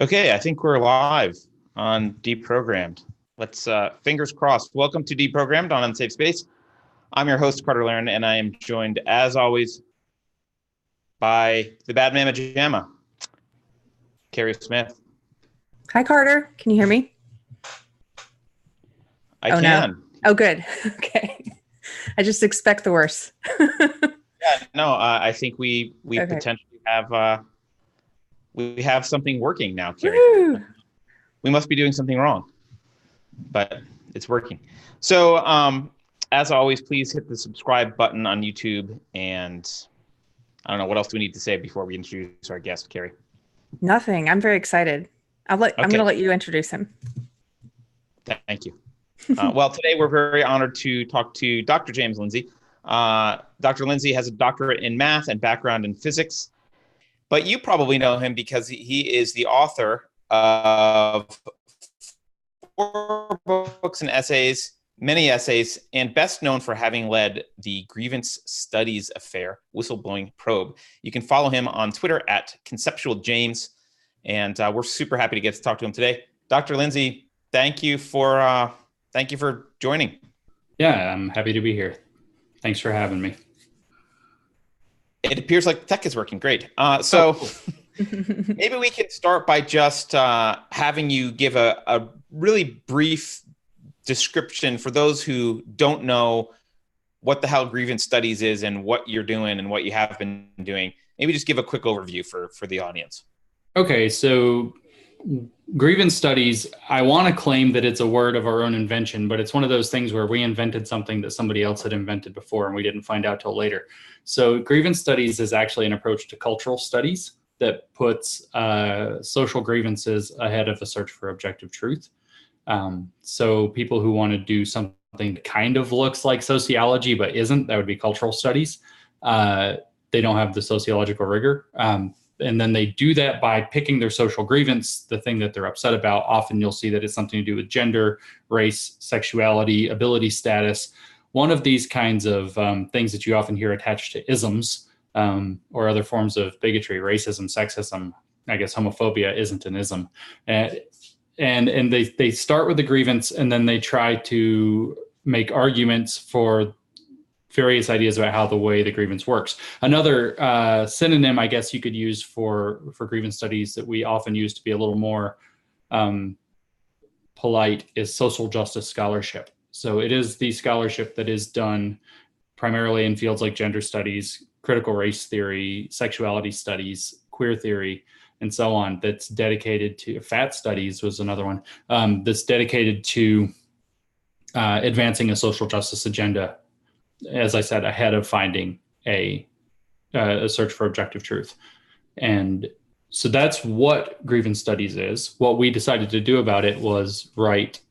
Okay, I think we're live on Deprogrammed. Let's fingers crossed. Welcome to Deprogrammed on Unsafe Space. I'm your host, Carter Laren, and I am joined, as always, by the bad mama jamma, Keri Smith. Hi, Carter. Can you hear me? I can. No. Oh, good. Okay. I just expect the worst. I think we okay. Potentially have something working now, Keri. Woo! We must be doing something wrong, but it's working. So, as always, please hit the subscribe button on YouTube. And I don't know, what else do we need to say before we introduce our guest, Keri? Nothing. I'm very excited. I'm going to let you introduce him. Thank you. Well, today we're very honored to talk to Dr. James Lindsay. Dr. Lindsay has a doctorate in math and background in physics, but you probably know him because he is the author of 4 books and essays, many essays, and best known for having led the Grievance Studies Affair whistleblowing probe. You can follow him on Twitter at Conceptual James, and we're super happy to get to talk to him today. Dr. Lindsay, thank you for joining. Yeah, I'm happy to be here. Thanks for having me. It appears like tech is working great. Maybe we can start by just having you give a really brief description for those who don't know what the hell Grievance Studies is and what you're doing and what you have been doing. Maybe just give a quick overview for the audience. Okay, so Grievance Studies, I want to claim that it's a word of our own invention, but it's one of those things where we invented something that somebody else had invented before and we didn't find out till later. So Grievance Studies is actually an approach to cultural studies that puts social grievances ahead of the search for objective truth. So people who want to do something that kind of looks like sociology but isn't, that would be cultural studies. They don't have the sociological rigor. And then they do that by picking their social grievance, the thing that they're upset about. Often you'll see that it's something to do with gender, race, sexuality, ability status. One of these kinds of things that you often hear attached to isms or other forms of bigotry, racism, sexism. I guess homophobia isn't an ism. And they start with the grievance, and then they try to make arguments for various ideas about how the way the grievance works. Another synonym, I guess you could use for grievance studies that we often use to be a little more polite is social justice scholarship. So it is the scholarship that is done primarily in fields like gender studies, critical race theory, sexuality studies, queer theory, and so on, that's dedicated to, fat studies was another one, that's dedicated to advancing a social justice agenda, as I said, ahead of finding a search for objective truth. And so that's what Grievance Studies is. What we decided to do about it was write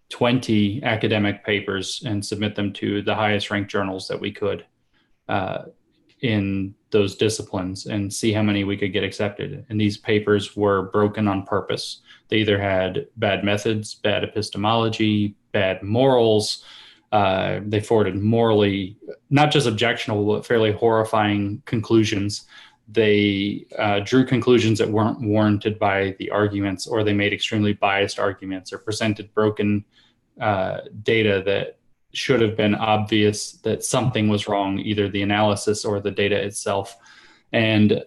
20 academic papers and submit them to the highest ranked journals that we could in those disciplines and see how many we could get accepted. And these papers were broken on purpose. They either had bad methods, bad epistemology, bad morals. They forwarded morally, not just objectionable, but fairly horrifying conclusions. They drew conclusions that weren't warranted by the arguments, or they made extremely biased arguments, or presented broken data that should have been obvious that something was wrong, either the analysis or the data itself. And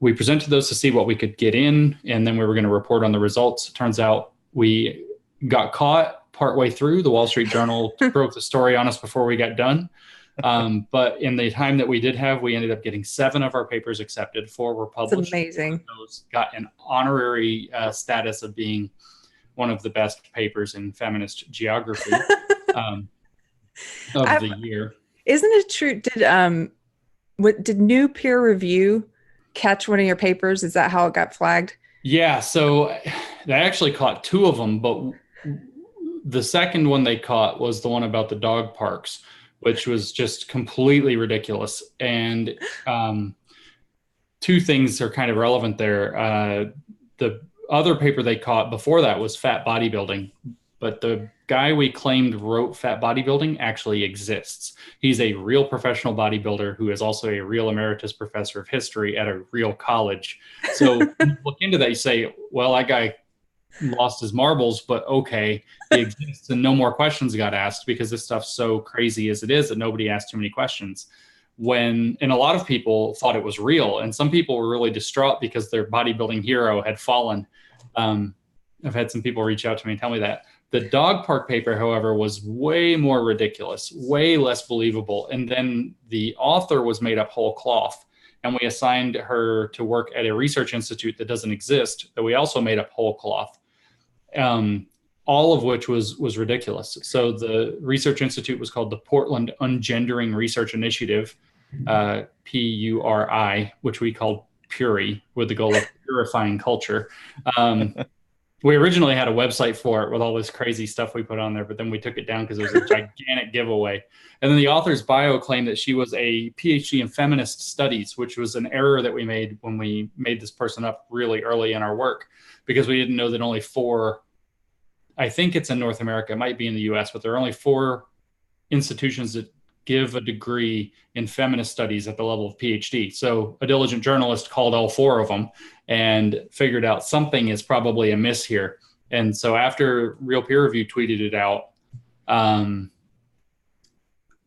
we presented those to see what we could get in, and then we were going to report on the results. Turns out we got caught partway through. The Wall Street Journal broke the story on us before we got done. But in the time that we did have, we ended up getting 7 of our papers accepted. 4 were published. That's amazing. Those got an honorary status of being one of the best papers in feminist geography of the year. Isn't it true? Did New Peer Review catch one of your papers? Is that how it got flagged? Yeah, so they actually caught 2 of them, but the second one they caught was the one about the dog parks, which was just completely ridiculous. And 2 things are kind of relevant there. The other paper they caught before that was fat bodybuilding, but the guy we claimed wrote Fat Bodybuilding actually exists. He's a real professional bodybuilder who is also a real emeritus professor of history at a real college. So when you look into that, you say, well, that guy lost his marbles, but okay, he exists, and no more questions got asked because this stuff's so crazy as it is that nobody asked too many questions. And a lot of people thought it was real, and some people were really distraught because their bodybuilding hero had fallen. I've had some people reach out to me and tell me that. The dog park paper, however, was way more ridiculous, way less believable. And then the author was made up whole cloth, and we assigned her to work at a research institute that doesn't exist, that we also made up whole cloth. All of which was ridiculous. So the research institute was called the Portland Ungendering Research Initiative, PURI, which we called Puri, with the goal of purifying culture. We originally had a website for it with all this crazy stuff we put on there, but then we took it down because it was a gigantic giveaway. And then the author's bio claimed that she was a PhD in feminist studies, which was an error that we made when we made this person up really early in our work, because we didn't know that only 4, I think it's in North America, it might be in the US, but there are only 4 institutions that give a degree in feminist studies at the level of PhD. So a diligent journalist called all 4 of them and figured out something is probably amiss here. And so after Real Peer Review tweeted it out,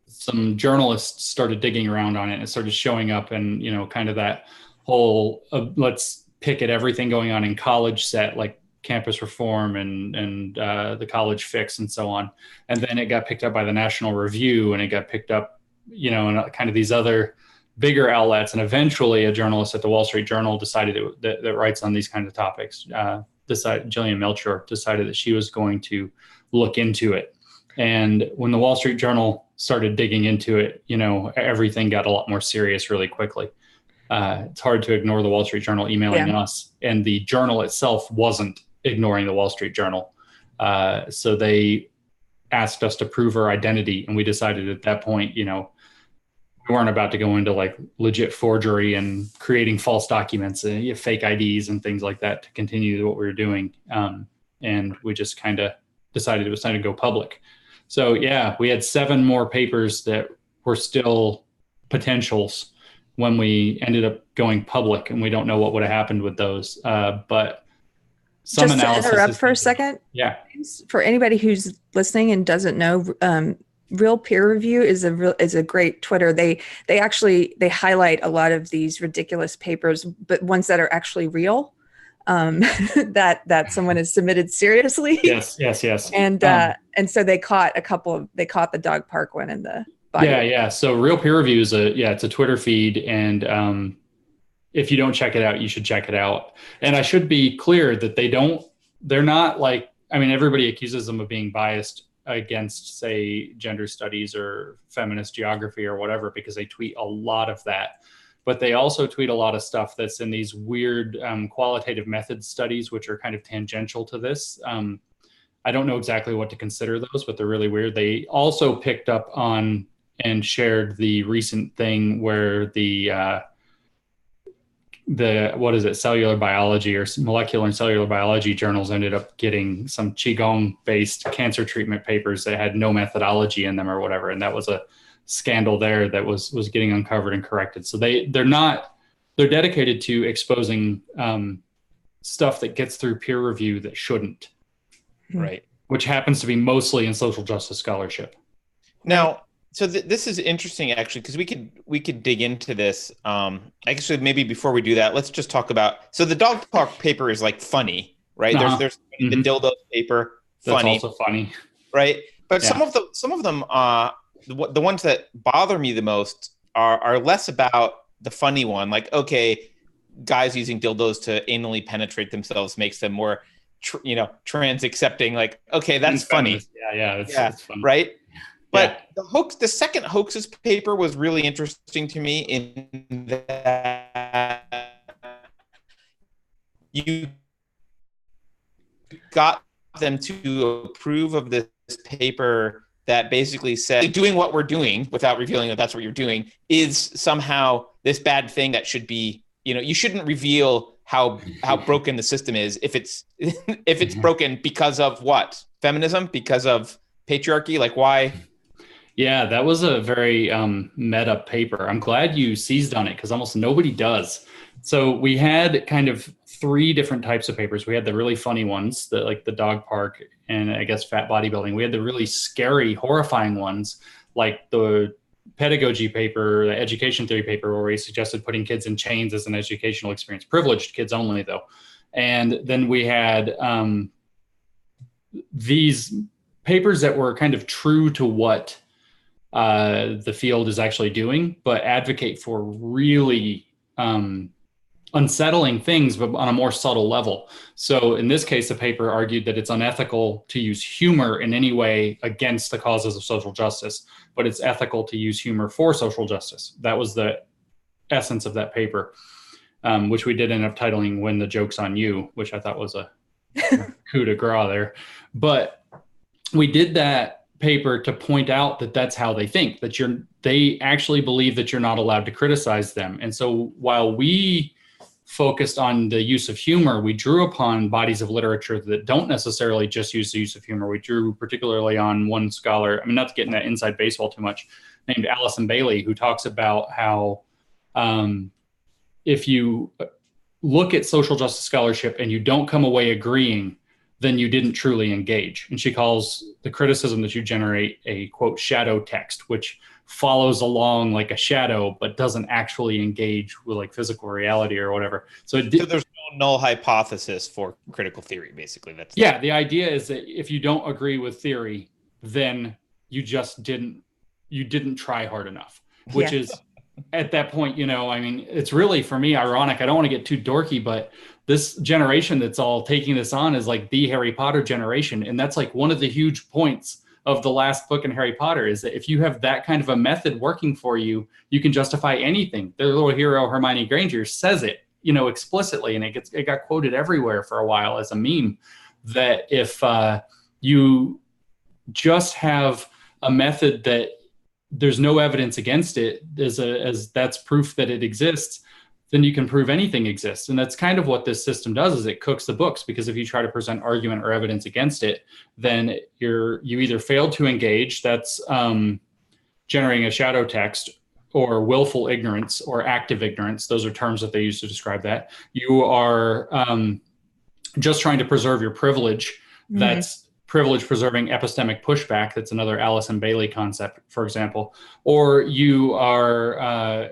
some journalists started digging around on it, and it started showing up, and, you know, kind of that whole let's pick at everything going on in college set, like campus reform and the college fix and so on. And then it got picked up by the National Review, and it got picked up, you know, in kind of these other bigger outlets. And eventually a journalist at the Wall Street Journal decided that writes on these kinds of topics, Jillian Melchior decided that she was going to look into it. And when the Wall Street Journal started digging into it, you know, everything got a lot more serious really quickly. It's hard to ignore the Wall Street Journal emailing us, and the journal itself wasn't ignoring the Wall Street Journal. So they asked us to prove our identity, and we decided at that point, you know, we weren't about to go into like legit forgery and creating false documents and fake IDs and things like that to continue what we were doing. And we just kind of decided it was time to go public. So yeah, we had 7 more papers that were still potentials when we ended up going public, and we don't know what would have happened with those. But some just analysis. To interrupt for a second. Yeah. For anybody who's listening and doesn't know, Real Peer Review is a great Twitter. They highlight a lot of these ridiculous papers, but ones that are actually real, that someone has submitted seriously. Yes. And so they caught the dog park one in the body. Yeah. So Real Peer Review is it's a Twitter feed, and if you don't check it out, you should check it out. And I should be clear that they're not like, I mean, everybody accuses them of being biased against, say, gender studies or feminist geography or whatever, because they tweet a lot of that. But they also tweet a lot of stuff that's in these weird qualitative method studies, which are kind of tangential to this. I don't know exactly what to consider those, but they're really weird. They also picked up on and shared the recent thing where the cellular biology or molecular and cellular biology journals ended up getting some Qigong-based cancer treatment papers that had no methodology in them or whatever. And that was a scandal there that was getting uncovered and corrected. So they're dedicated to exposing stuff that gets through peer review that shouldn't. Right. Which happens to be mostly in social justice scholarship. Now, so this is interesting, actually, because we could dig into this. Actually, maybe before we do that, let's just talk about. So the dog park paper is like funny, right? Uh-huh. There's the dildo paper, funny. That's also funny, right? But Yeah. some of them, the ones that bother me the most are less about the funny one. Like, okay, guys using dildos to anally penetrate themselves makes them more, trans accepting. Like, okay, that's funny. It's funny. Right. But the second hoaxes paper was really interesting to me in that you got them to approve of this paper that basically said doing what we're doing without revealing that that's what you're doing is somehow this bad thing that should be, you shouldn't reveal how broken the system is if it's broken because of what? feminism because of patriarchy? Like why? Yeah, that was a very meta paper. I'm glad you seized on it because almost nobody does. So we had kind of 3 different types of papers. We had the really funny ones, like the dog park and I guess fat bodybuilding. We had the really scary, horrifying ones, like the pedagogy paper, the education theory paper, where we suggested putting kids in chains as an educational experience, privileged kids only though. And then we had these papers that were kind of true to what the field is actually doing, but advocate for really unsettling things, but on a more subtle level. So in this case, the paper argued that it's unethical to use humor in any way against the causes of social justice, but it's ethical to use humor for social justice. That was the essence of that paper, which we did end up titling When the Joke's on You, which I thought was a coup de grace there. But we did that paper to point out that that's how they think, that they actually believe that you're not allowed to criticize them. And so while we focused on the use of humor, we drew upon bodies of literature that don't necessarily just use the use of humor. We drew particularly on one scholar, I mean, not to get in that inside baseball too much, named Allison Bailey, who talks about how if you look at social justice scholarship and you don't come away agreeing, then you didn't truly engage. And she calls the criticism that you generate a, quote, shadow text, which follows along like a shadow, but doesn't actually engage with like physical reality or whatever. So there's no null hypothesis for critical theory, basically. The idea is that if you don't agree with theory, then you just didn't try hard enough, which is at that point, I mean, it's really, for me, ironic. I don't want to get too dorky, but this generation that's all taking this on is like the Harry Potter generation. And that's like one of the huge points of the last book in Harry Potter, is that if you have that kind of a method working for you, you can justify anything. Their little hero, Hermione Granger, says it, explicitly, and it got quoted everywhere for a while as a meme, that if you just have a method that there's no evidence against it as that's proof that it exists, then you can prove anything exists. And that's kind of what this system does, is it cooks the books, because if you try to present argument or evidence against it, then you either failed to engage, that's generating a shadow text, or willful ignorance or active ignorance. Those are terms that they use to describe that. You are just trying to preserve your privilege. Mm-hmm. That's privilege preserving epistemic pushback. That's another Allison Bailey concept, for example. Or you are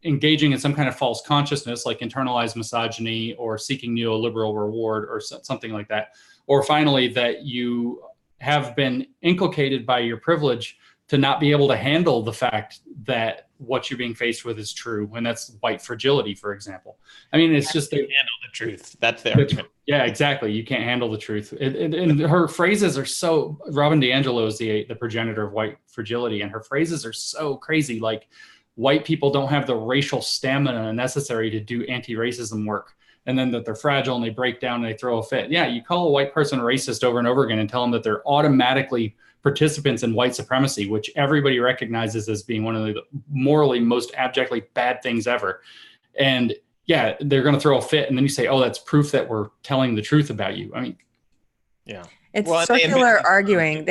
engaging in some kind of false consciousness, like internalized misogyny or seeking neoliberal reward or something like that. Or finally, that you have been inculcated by your privilege to not be able to handle the fact that what you're being faced with is true. And that's white fragility, for example. I mean, it's just... handle the truth. That's the argument. Yeah, exactly. You can't handle the truth. And her phrases are so... Robin DiAngelo is the progenitor of white fragility, and her phrases are so crazy. Like, white people don't have the racial stamina necessary to do anti-racism work, and then that they're fragile and they break down and they throw a fit. Yeah, you call a white person racist over and over again and tell them that they're automatically participants in white supremacy, which everybody recognizes as being one of the morally most abjectly bad things ever. And yeah, they're going to throw a fit. And then you say, oh, that's proof that we're telling the truth about you. I mean, yeah. It's circular arguing.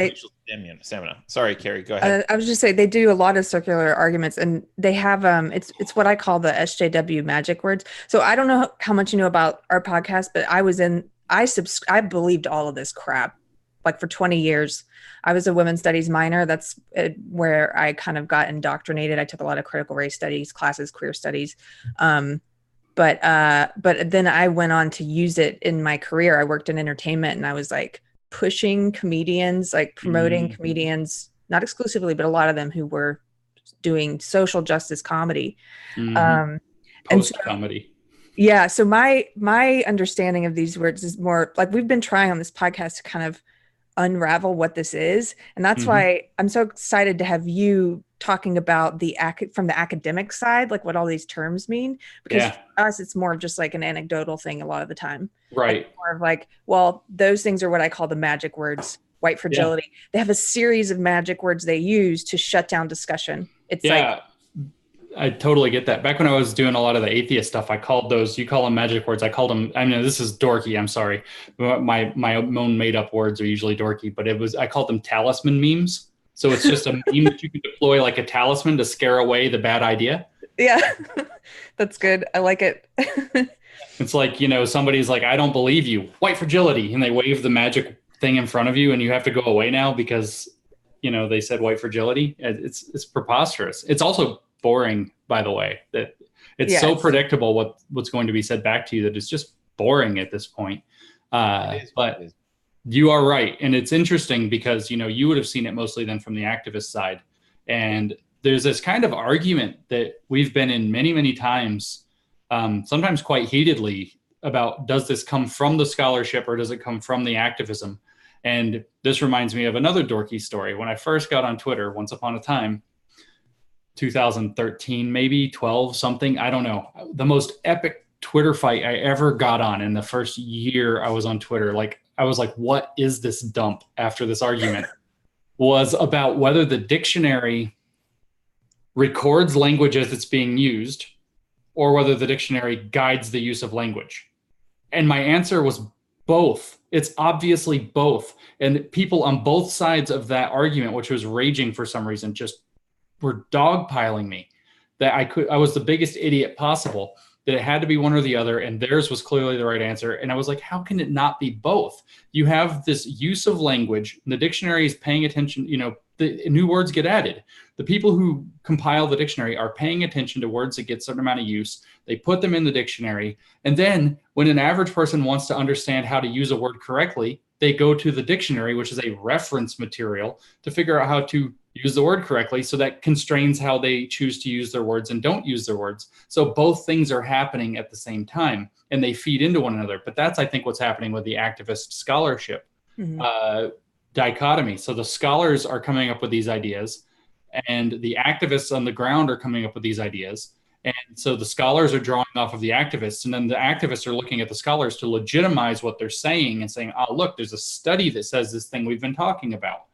Stamina. Sorry, Keri, go ahead. I was just saying they do a lot of circular arguments, and they have it's what I call the SJW Magic Words. So I don't know how much you know about our podcast, but I believed all of this crap. Like for 20 years, I was a women's studies minor. That's where I kind of got indoctrinated. I took a lot of critical race studies classes, queer studies. But then I went on to use it in my career. I worked in entertainment, and I was like pushing comedians, like promoting comedians, not exclusively, but a lot of them who were doing social justice comedy. Post-comedy. Yeah. So my understanding of these words is more like, we've been trying on this podcast to kind of unravel what this is. And that's why I'm so excited to have you talking about from the academic side, like what all these terms mean, because for us, it's more of just like an anecdotal thing a lot of the time. Right. Like more of like, well, those things are what I call the magic words, white fragility. Yeah. They have a series of magic words they use to shut down discussion. It's like, I totally get that. Back when I was doing a lot of the atheist stuff, I called those, you call them magic words. I called them, I mean, this is dorky, I'm sorry. My own made up words are usually dorky, but I called them talisman memes. So it's just a meme that you can deploy like a talisman to scare away the bad idea. Yeah, that's good. I like it. It's like, somebody's like, I don't believe you, white fragility. And they wave the magic thing in front of you and you have to go away now because, they said white fragility. It's preposterous. It's also boring, by the way, that it's so predictable what's going to be said back to you that it's just boring at this point. But you are right. And it's interesting because, you would have seen it mostly then from the activist side. And there's this kind of argument that we've been in many, many times, sometimes quite heatedly, about does this come from the scholarship or does it come from the activism? And this reminds me of another dorky story. When I first got on Twitter, once upon a time, 2013, maybe 12, something, I don't know. The most epic Twitter fight I ever got on in the first year I was on Twitter. Like, I was like, what is this dump after this argument? Was about whether the dictionary records language as it's being used or whether the dictionary guides the use of language. And my answer was both. It's obviously both. And people on both sides of that argument, which was raging for some reason, just were dogpiling me that I was the biggest idiot possible, that it had to be one or the other. And theirs was clearly the right answer. And I was like, how can it not be both? You have this use of language. The dictionary is paying attention, the new words get added. The people who compile the dictionary are paying attention to words that get a certain amount of use. They put them in the dictionary. And then when an average person wants to understand how to use a word correctly, they go to the dictionary, which is a reference material, to figure out how to use the word correctly. So that constrains how they choose to use their words and don't use their words. So both things are happening at the same time and they feed into one another. But that's, I think, what's happening with the activist scholarship. Dichotomy. So the scholars are coming up with these ideas and the activists on the ground are coming up with these ideas. And so the scholars are drawing off of the activists, and then the activists are looking at the scholars to legitimize what they're saying and saying, oh, look, there's a study that says this thing we've been talking about.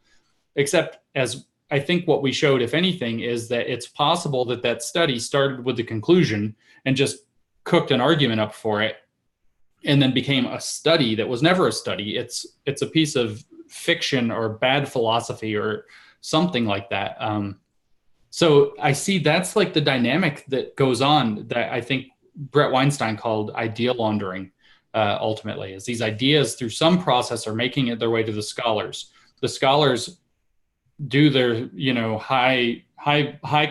Except, as I think what we showed, if anything, is that it's possible that that study started with the conclusion and just cooked an argument up for it and then became a study that was never a study. It's a piece of fiction or bad philosophy or something like that. So I see that's like the dynamic that goes on that I think Brett Weinstein called idea laundering, ultimately, is these ideas through some process are making it their way to the scholars. The scholars do their, high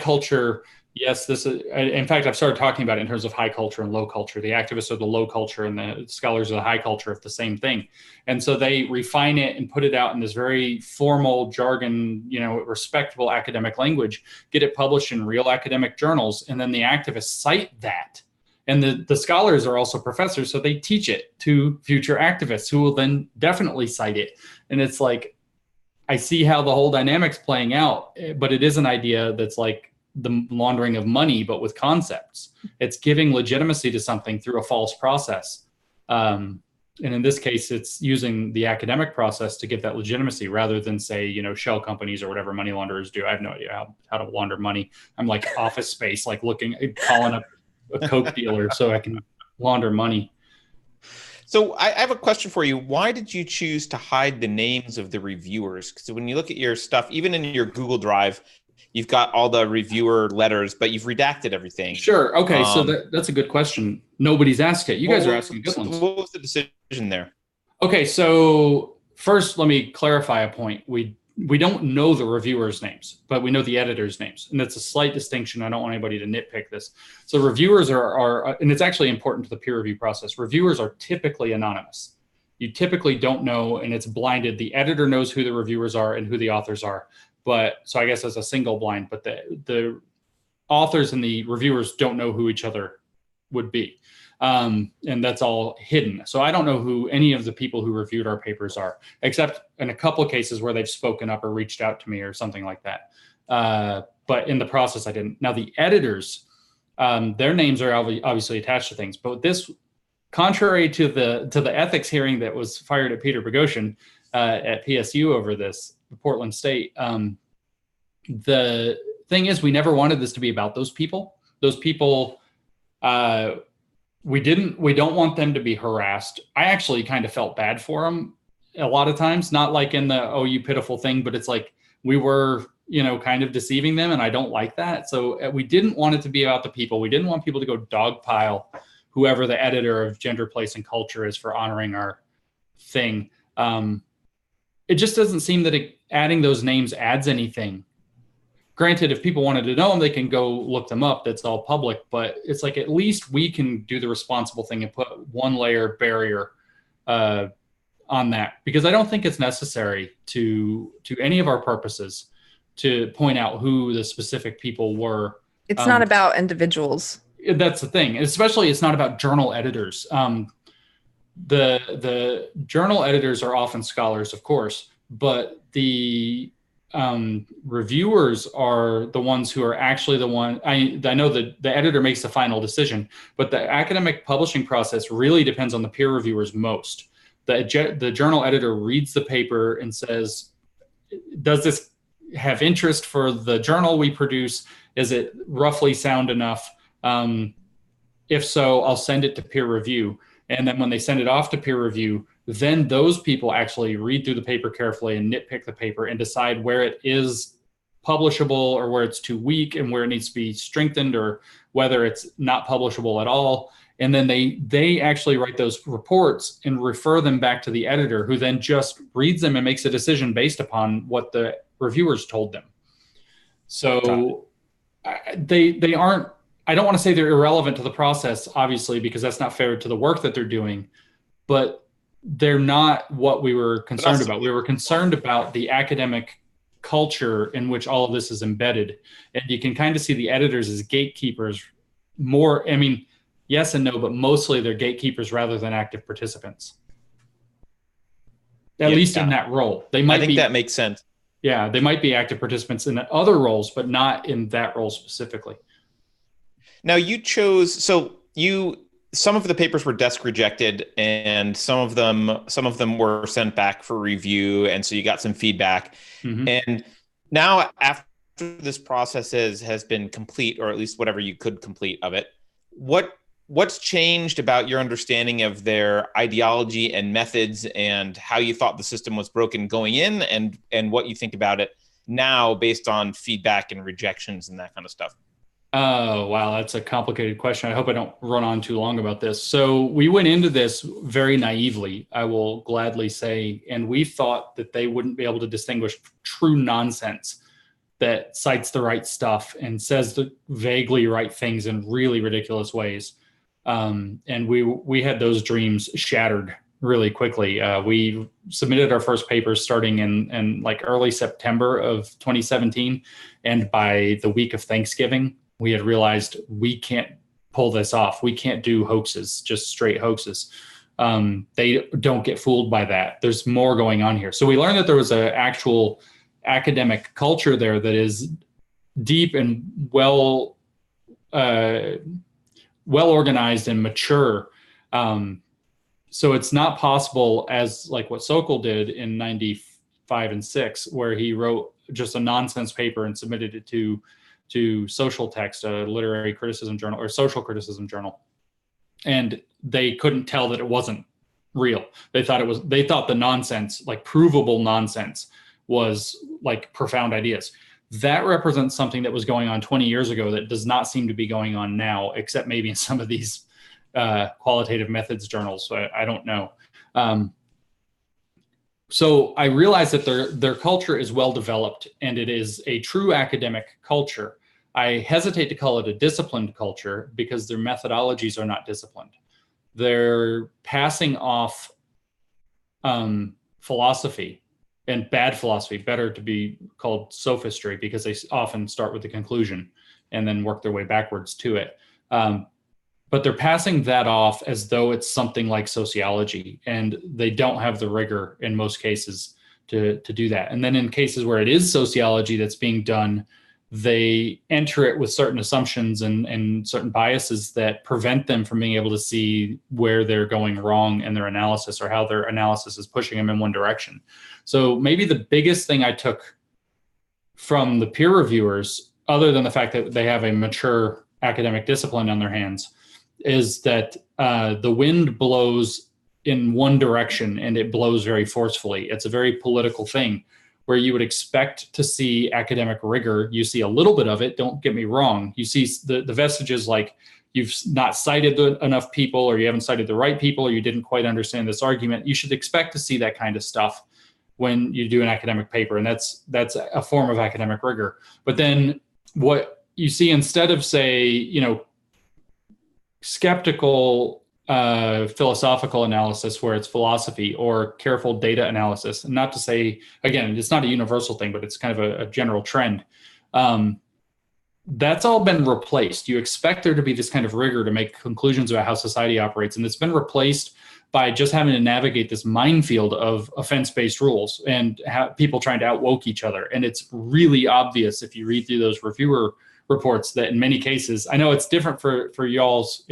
culture. Yes, this is, in fact, I've started talking about it in terms of high culture and low culture. The activists are the low culture and the scholars are the high culture of the same thing. And so they refine it and put it out in this very formal jargon, respectable academic language, get it published in real academic journals. And then the activists cite that. And the scholars are also professors, so they teach it to future activists who will then definitely cite it. And it's like, I see how the whole dynamic's playing out, but it is an idea that's like the laundering of money, but with concepts. It's giving legitimacy to something through a false process. And in this case, it's using the academic process to give that legitimacy rather than, say, shell companies or whatever money launderers do. I have no idea how to launder money. I'm like Office Space, like calling up a Coke dealer so I can launder money. So I have a question for you. Why did you choose to hide the names of the reviewers? Because when you look at your stuff, even in your Google Drive, you've got all the reviewer letters, but you've redacted everything. Sure. Okay. So that's a good question. Nobody's asked it. You guys are asking good ones. What was the decision there? Okay. So first, let me clarify a point. We don't know the reviewers' names, but we know the editors' names. And that's a slight distinction. I don't want anybody to nitpick this. So reviewers are, and it's actually important to the peer review process. Reviewers are typically anonymous. You typically don't know, and it's blinded. The editor knows who the reviewers are and who the authors are. But so I guess as a single blind, but the authors and the reviewers don't know who each other would be. And that's all hidden. So I don't know who any of the people who reviewed our papers are, except in a couple of cases where they've spoken up or reached out to me or something like that. But in the process, I didn't. Now the editors, their names are obviously attached to things, but this, contrary to the ethics hearing that was fired at Peter Boghossian at PSU over this, Portland State, the thing is, we never wanted this to be about those people. Those people, we don't want them to be harassed. I actually kind of felt bad for them a lot of times, not like in the, oh, you pitiful thing, but it's like we were, kind of deceiving them, and I don't like that. So we didn't want it to be about the people. We didn't want people to go dogpile whoever the editor of Gender, Place, and Culture is for honoring our thing. It just doesn't seem that adding those names adds anything. Granted, if people wanted to know them, they can go look them up. That's all public. But it's like, at least we can do the responsible thing and put one layer barrier on that, because I don't think it's necessary to any of our purposes to point out who the specific people were. It's not about individuals. That's the thing. Especially, it's not about journal editors. The journal editors are often scholars, of course, but the reviewers are the ones who are actually the one. I know that the editor makes the final decision, but the academic publishing process really depends on the peer reviewers most. The journal editor reads the paper and says, does this have interest for the journal we produce? Is it roughly sound enough? If so, I'll send it to peer review. And then when they send it off to peer review, then those people actually read through the paper carefully and nitpick the paper and decide where it is publishable or where it's too weak and where it needs to be strengthened, or whether it's not publishable at all. And then they actually write those reports and refer them back to the editor, who then just reads them and makes a decision based upon what the reviewers told them. So they aren't, I don't want to say they're irrelevant to the process, obviously, because that's not fair to the work that they're doing, but they're not what we were concerned about. We were concerned about the academic culture in which all of this is embedded. And you can kind of see the editors as gatekeepers more. I mean, yes and no, but mostly they're gatekeepers rather than active participants. At least in that role. They might be, that makes sense. Yeah, they might be active participants in other roles, but not in that role specifically. Now you chose, some of the papers were desk rejected, and some of them were sent back for review, and so you got some feedback. Mm-hmm. And now, after this process has been complete, or at least whatever you could complete of it, what's changed about your understanding of their ideology and methods, and how you thought the system was broken going in, and what you think about it now based on feedback and rejections and that kind of stuff? Oh, wow. That's a complicated question. I hope I don't run on too long about this. So we went into this very naively, I will gladly say, and we thought that they wouldn't be able to distinguish true nonsense that cites the right stuff and says the vaguely right things in really ridiculous ways. And we had those dreams shattered really quickly. We submitted our first papers starting in like early September of 2017. And by the week of Thanksgiving, we had realized we can't pull this off. We can't do hoaxes, just straight hoaxes. They don't get fooled by that. There's more going on here. So we learned that there was an actual academic culture there that is deep and well organized and mature. So it's not possible, as like what Sokol did in 95 and 6, where he wrote just a nonsense paper and submitted it to Social Text, a literary criticism journal or social criticism journal. And they couldn't tell that it wasn't real. They thought the nonsense, like provable nonsense, was like profound ideas. That represents something that was going on 20 years ago that does not seem to be going on now, except maybe in some of these qualitative methods journals. So I don't know. So I realized that their culture is well developed, and it is a true academic culture. I hesitate to call it a disciplined culture because their methodologies are not disciplined. They're passing off philosophy, and bad philosophy, better to be called sophistry, because they often start with the conclusion and then work their way backwards to it. But they're passing that off as though it's something like sociology, and they don't have the rigor in most cases to do that. And then in cases where it is sociology that's being done, they enter it with certain assumptions and certain biases that prevent them from being able to see where they're going wrong in their analysis, or how their analysis is pushing them in one direction. So maybe the biggest thing I took from the peer reviewers, other than the fact that they have a mature academic discipline on their hands, is that the wind blows in one direction and it blows very forcefully. It's a very political thing where you would expect to see academic rigor. You see a little bit of it, don't get me wrong. You see the vestiges like you've not cited enough people, or you haven't cited the right people, or you didn't quite understand this argument. You should expect to see that kind of stuff when you do an academic paper, and that's a form of academic rigor. But then what you see, instead of, say, you know, skeptical philosophical analysis where it's philosophy, or careful data analysis, and not to say, again, it's not a universal thing, but it's kind of a general trend. That's all been replaced. You expect there to be this kind of rigor to make conclusions about how society operates, and it's been replaced by just having to navigate this minefield of offense-based rules and people trying to outwoke each other. And it's really obvious if you read through those reviewer reports that in many cases, I know it's different for y'all's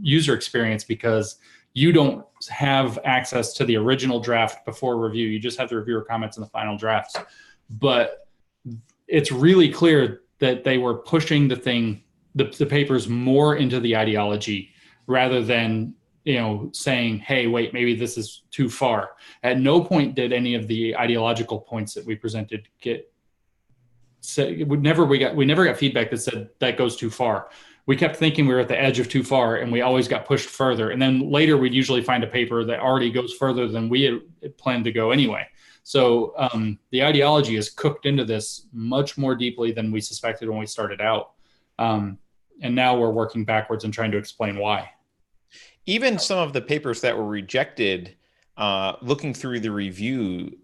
user experience because you don't have access to the original draft before review. You just have the reviewer comments in the final drafts. But it's really clear that they were pushing the papers more into the ideology rather than, you know, saying, hey, wait, maybe this is too far. At no point did any of the ideological points that we presented get said. We never got feedback that said that goes too far. We kept thinking we were at the edge of too far, and we always got pushed further. And then later we'd usually find a paper that already goes further than we had planned to go anyway. So the ideology is cooked into this much more deeply than we suspected when we started out. And now we're working backwards and trying to explain why. Even some of the papers that were rejected, looking through the review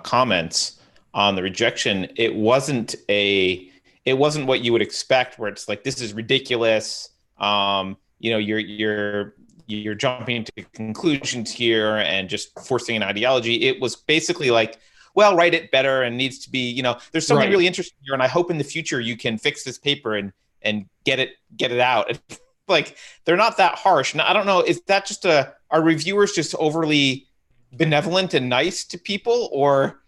comments on the rejection, it wasn't what you would expect, where it's like, this is ridiculous. You know, you're jumping to conclusions here and just forcing an ideology. It was basically like, well, write it better and needs to be, you know, there's something really interesting here, and I hope in the future you can fix this paper and get it out. Like, they're not that harsh. And I don't know, is that just are reviewers just overly benevolent and nice to people, or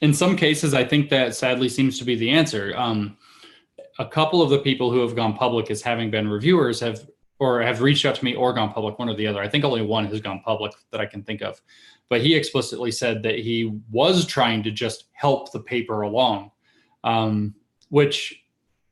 in some cases, I think that sadly seems to be the answer. A couple of the people who have gone public as having been reviewers have reached out to me or gone public, one or the other. I think only one has gone public that I can think of, but he explicitly said that he was trying to just help the paper along, which,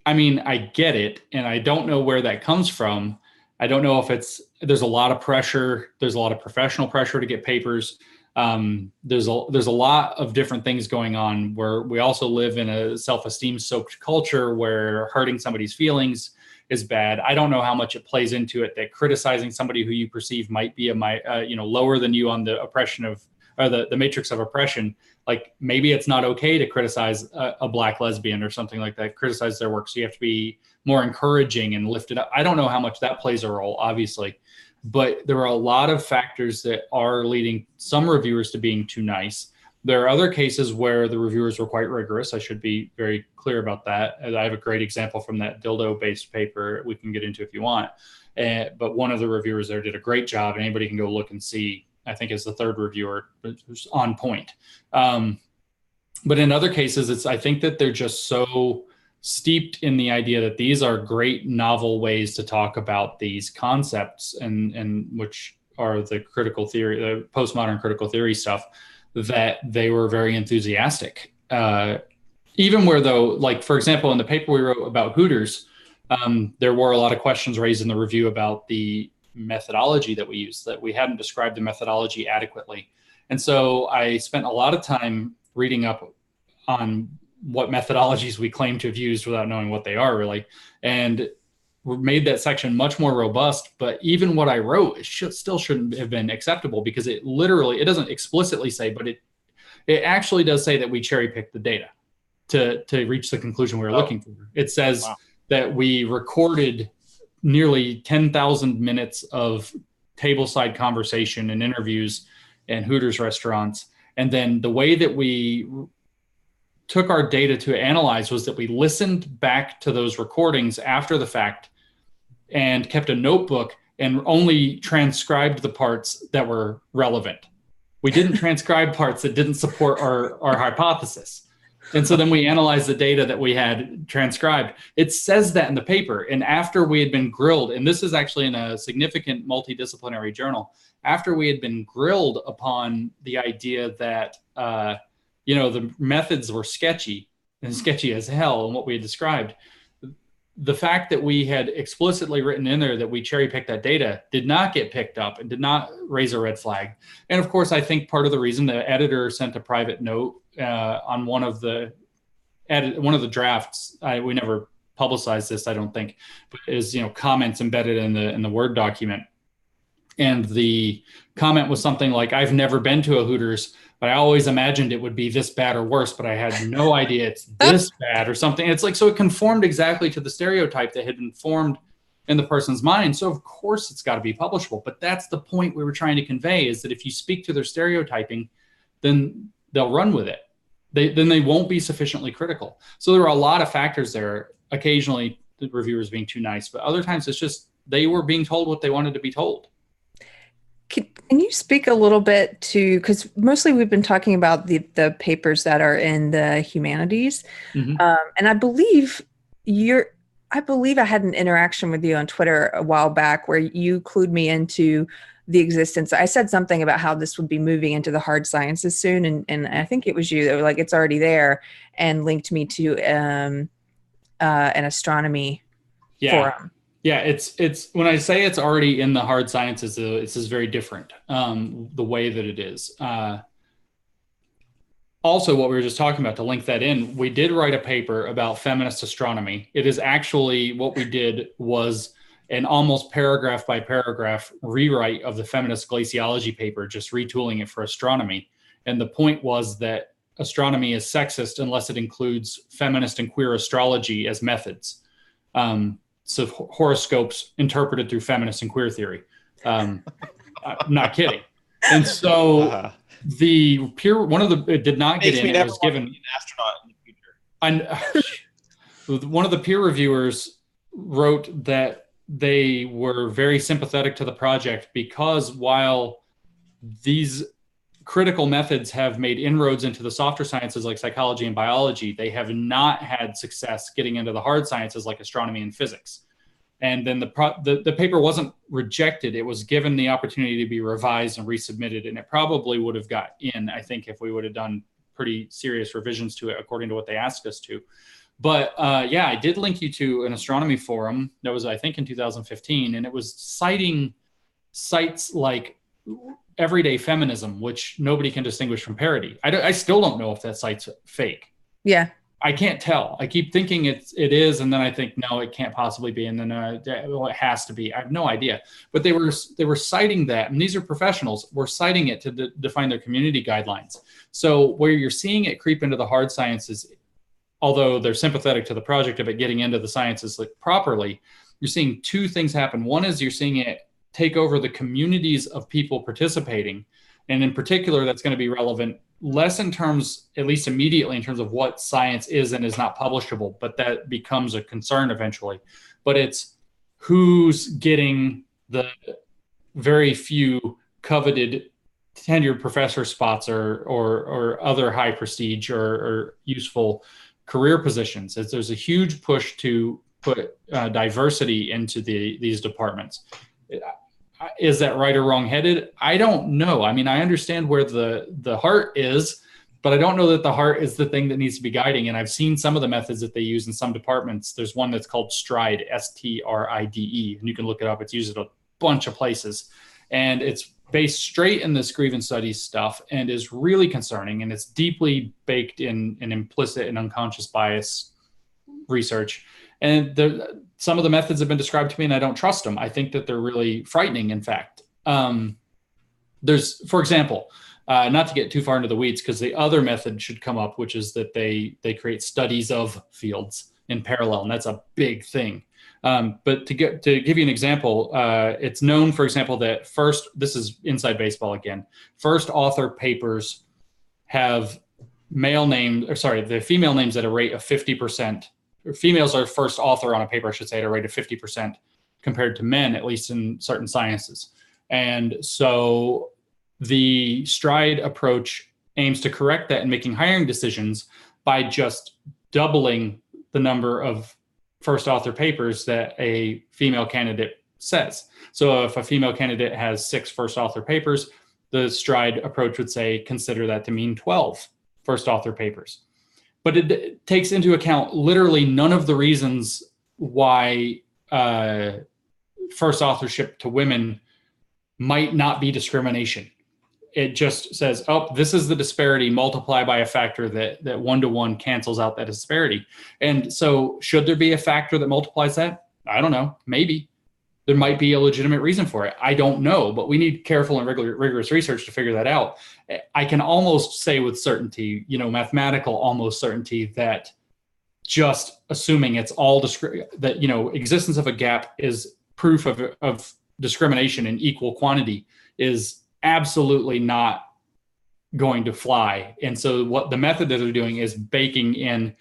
I mean, I get it, and I don't know where that comes from. I don't know if there's a lot of pressure. There's a lot of professional pressure to get papers. There's a lot of different things going on, where we also live in a self-esteem soaked culture where hurting somebody's feelings is bad. I don't know how much it plays into it that criticizing somebody who you perceive might be lower than you on the oppression of, or the matrix of oppression. Like, maybe it's not okay to criticize a Black lesbian or something like that, criticize their work. So you have to be more encouraging and lift it up. I don't know how much that plays a role, obviously, but there are a lot of factors that are leading some reviewers to being too nice. There are other cases where the reviewers were quite rigorous. I should be very clear about that. I have a great example from that dildo-based paper we can get into if you want. But one of the reviewers there did a great job, and anybody can go look and see. I think is the third reviewer who's on point. But in other cases, I think that they're just so steeped in the idea that these are great novel ways to talk about these concepts, and which are the critical theory, the postmodern critical theory stuff, that they were very enthusiastic. Even where, though, like, for example, in the paper we wrote about Hooters, there were a lot of questions raised in the review about the methodology that we used, that we hadn't described the methodology adequately. And so I spent a lot of time reading up on what methodologies we claim to have used without knowing what they are really, and made that section much more robust. But even what I wrote, it still shouldn't have been acceptable, because it doesn't explicitly say, but it actually does say that we cherry picked the data to reach the conclusion we were looking for. It says that we recorded nearly 10,000 minutes of tableside conversation and interviews in Hooters restaurants. And then the way that we took our data to analyze was that we listened back to those recordings after the fact and kept a notebook and only transcribed the parts that were relevant. We didn't transcribe parts that didn't support our hypothesis. And so then we analyzed the data that we had transcribed. It says that in the paper. And after we had been grilled, and this is actually in a significant multidisciplinary journal, after we had been grilled upon the idea that, the methods were sketchy and sketchy as hell and what we had described, the fact that we had explicitly written in there that we cherry picked that data did not get picked up and did not raise a red flag. And of course, I think part of the reason the editor sent a private note on one of the drafts, we never publicized this, I don't think, but is, comments embedded in the Word document. And the comment was something like, I've never been to a Hooters, but I always imagined it would be this bad or worse, but I had no idea it's this bad or something. It's like, so it conformed exactly to the stereotype that had been formed in the person's mind. So of course it's got to be publishable, but that's the point we were trying to convey, is that if you speak to their stereotyping, then they'll run with it. Then they won't be sufficiently critical. So there are a lot of factors there. Occasionally the reviewers being too nice, but other times it's just, they were being told what they wanted to be told. Can you speak a little bit to, because mostly we've been talking about the papers that are in the humanities, and I believe I had an interaction with you on Twitter a while back where you clued me into the existence. I said something about how this would be moving into the hard sciences soon, and I think it was you that were like, it's already there, and linked me to an astronomy forum. Yeah, it's when I say it's already in the hard sciences, this is very different, the way that it is. Also, what we were just talking about, to link that in, we did write a paper about feminist astronomy. It is actually, what we did was an almost paragraph by paragraph rewrite of the feminist glaciology paper, just retooling it for astronomy. And the point was that astronomy is sexist unless it includes feminist and queer astrology as methods. So horoscopes interpreted through feminist and queer theory. I'm not kidding. And so it did not get in. It was given an astronaut in the future. One of the peer reviewers wrote that they were very sympathetic to the project because while these critical methods have made inroads into the softer sciences like psychology and biology, they have not had success getting into the hard sciences like astronomy and physics. And then the paper wasn't rejected. It was given the opportunity to be revised and resubmitted. And it probably would have got in, I think, if we would have done pretty serious revisions to it according to what they asked us to. But yeah, I did link you to an astronomy forum that was, I think, in 2015. And it was citing sites like Everyday Feminism, which nobody can distinguish from parody. I still don't know if that site's fake. Yeah. I can't tell. I keep thinking it is, and then I think, no, it can't possibly be. And then, well, it has to be. I have no idea. But they were citing that, and these are professionals, were citing it to define their community guidelines. So where you're seeing it creep into the hard sciences, although they're sympathetic to the project of it getting into the sciences properly, you're seeing two things happen. One is you're seeing it take over the communities of people participating. And in particular, that's going to be relevant less in terms, at least immediately, in terms of what science is and is not publishable, but that becomes a concern eventually. But it's who's getting the very few coveted tenured professor spots or other high prestige or useful career positions. There's a huge push to put diversity into these departments. Is that right or wrong headed? I don't know. I mean, I understand where the heart is, but I don't know that the heart is the thing that needs to be guiding. And I've seen some of the methods that they use in some departments. There's one that's called STRIDE, STRIDE, and you can look it up. It's used at a bunch of places. And it's based straight in this grievance studies stuff and is really concerning. And it's deeply baked in an implicit and unconscious bias research. And some of the methods have been described to me and I don't trust them. I think that they're really frightening, in fact. There's, for example, not to get too far into the weeds, because the other method should come up, which is that they create studies of fields in parallel, and that's a big thing. But to give you an example, it's known, for example, that this is inside baseball again, first author papers have the female names at a rate of 50%. Females are first author on a paper, I should say, at a rate of 50% compared to men, at least in certain sciences. And so the STRIDE approach aims to correct that in making hiring decisions by just doubling the number of first author papers that a female candidate says. So if a female candidate has 6 first author papers, the stride approach would say, consider that to mean 12 first author papers. But it takes into account literally none of the reasons why first authorship to women might not be discrimination. It just says, oh, this is the disparity, multiply by a factor that 1-to-1 cancels out that disparity. And so should there be a factor that multiplies that? I don't know, maybe. There might be a legitimate reason for it. I don't know, but we need careful and rigorous research to figure that out. I can almost say with certainty, mathematical almost certainty, that just assuming it's all that, existence of a gap is proof of discrimination in equal quantity is absolutely not going to fly. And so what the method that they're doing is baking in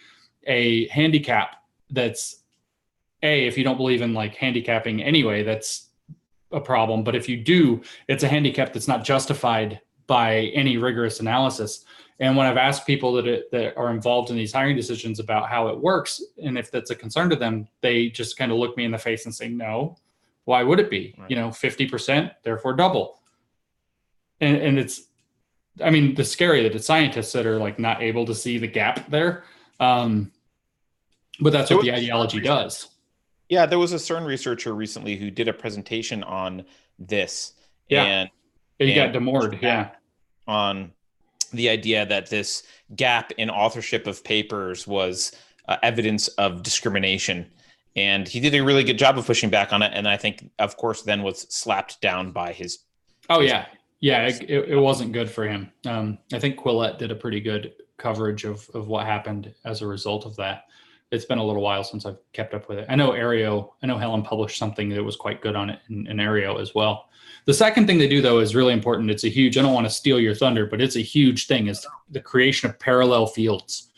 a handicap that's, if you don't believe in like handicapping anyway, that's a problem. But if you do, it's a handicap that's not justified by any rigorous analysis. And when I've asked people that are involved in these hiring decisions about how it works, and if that's a concern to them, they just kind of look me in the face and say, no, why would it be? Right. 50%, therefore double. And it's, the scary that it's scientists that are like not able to see the gap there. But that's what the ideology does. Yeah, there was a CERN researcher recently who did a presentation on this. Yeah, and he got demorred. Yeah, on the idea that this gap in authorship of papers was evidence of discrimination, and he did a really good job of pushing back on it. And I think, of course, then was slapped down by his. Oh yeah, it wasn't good for him. I think Quillette did a pretty good coverage of what happened as a result of that. It's been a little while since I've kept up with it. I know Helen published something that was quite good on it in Aereo as well. The second thing they do, though, is really important. It's a huge, I don't want to steal your thunder, but it's a huge thing, is the creation of parallel fields.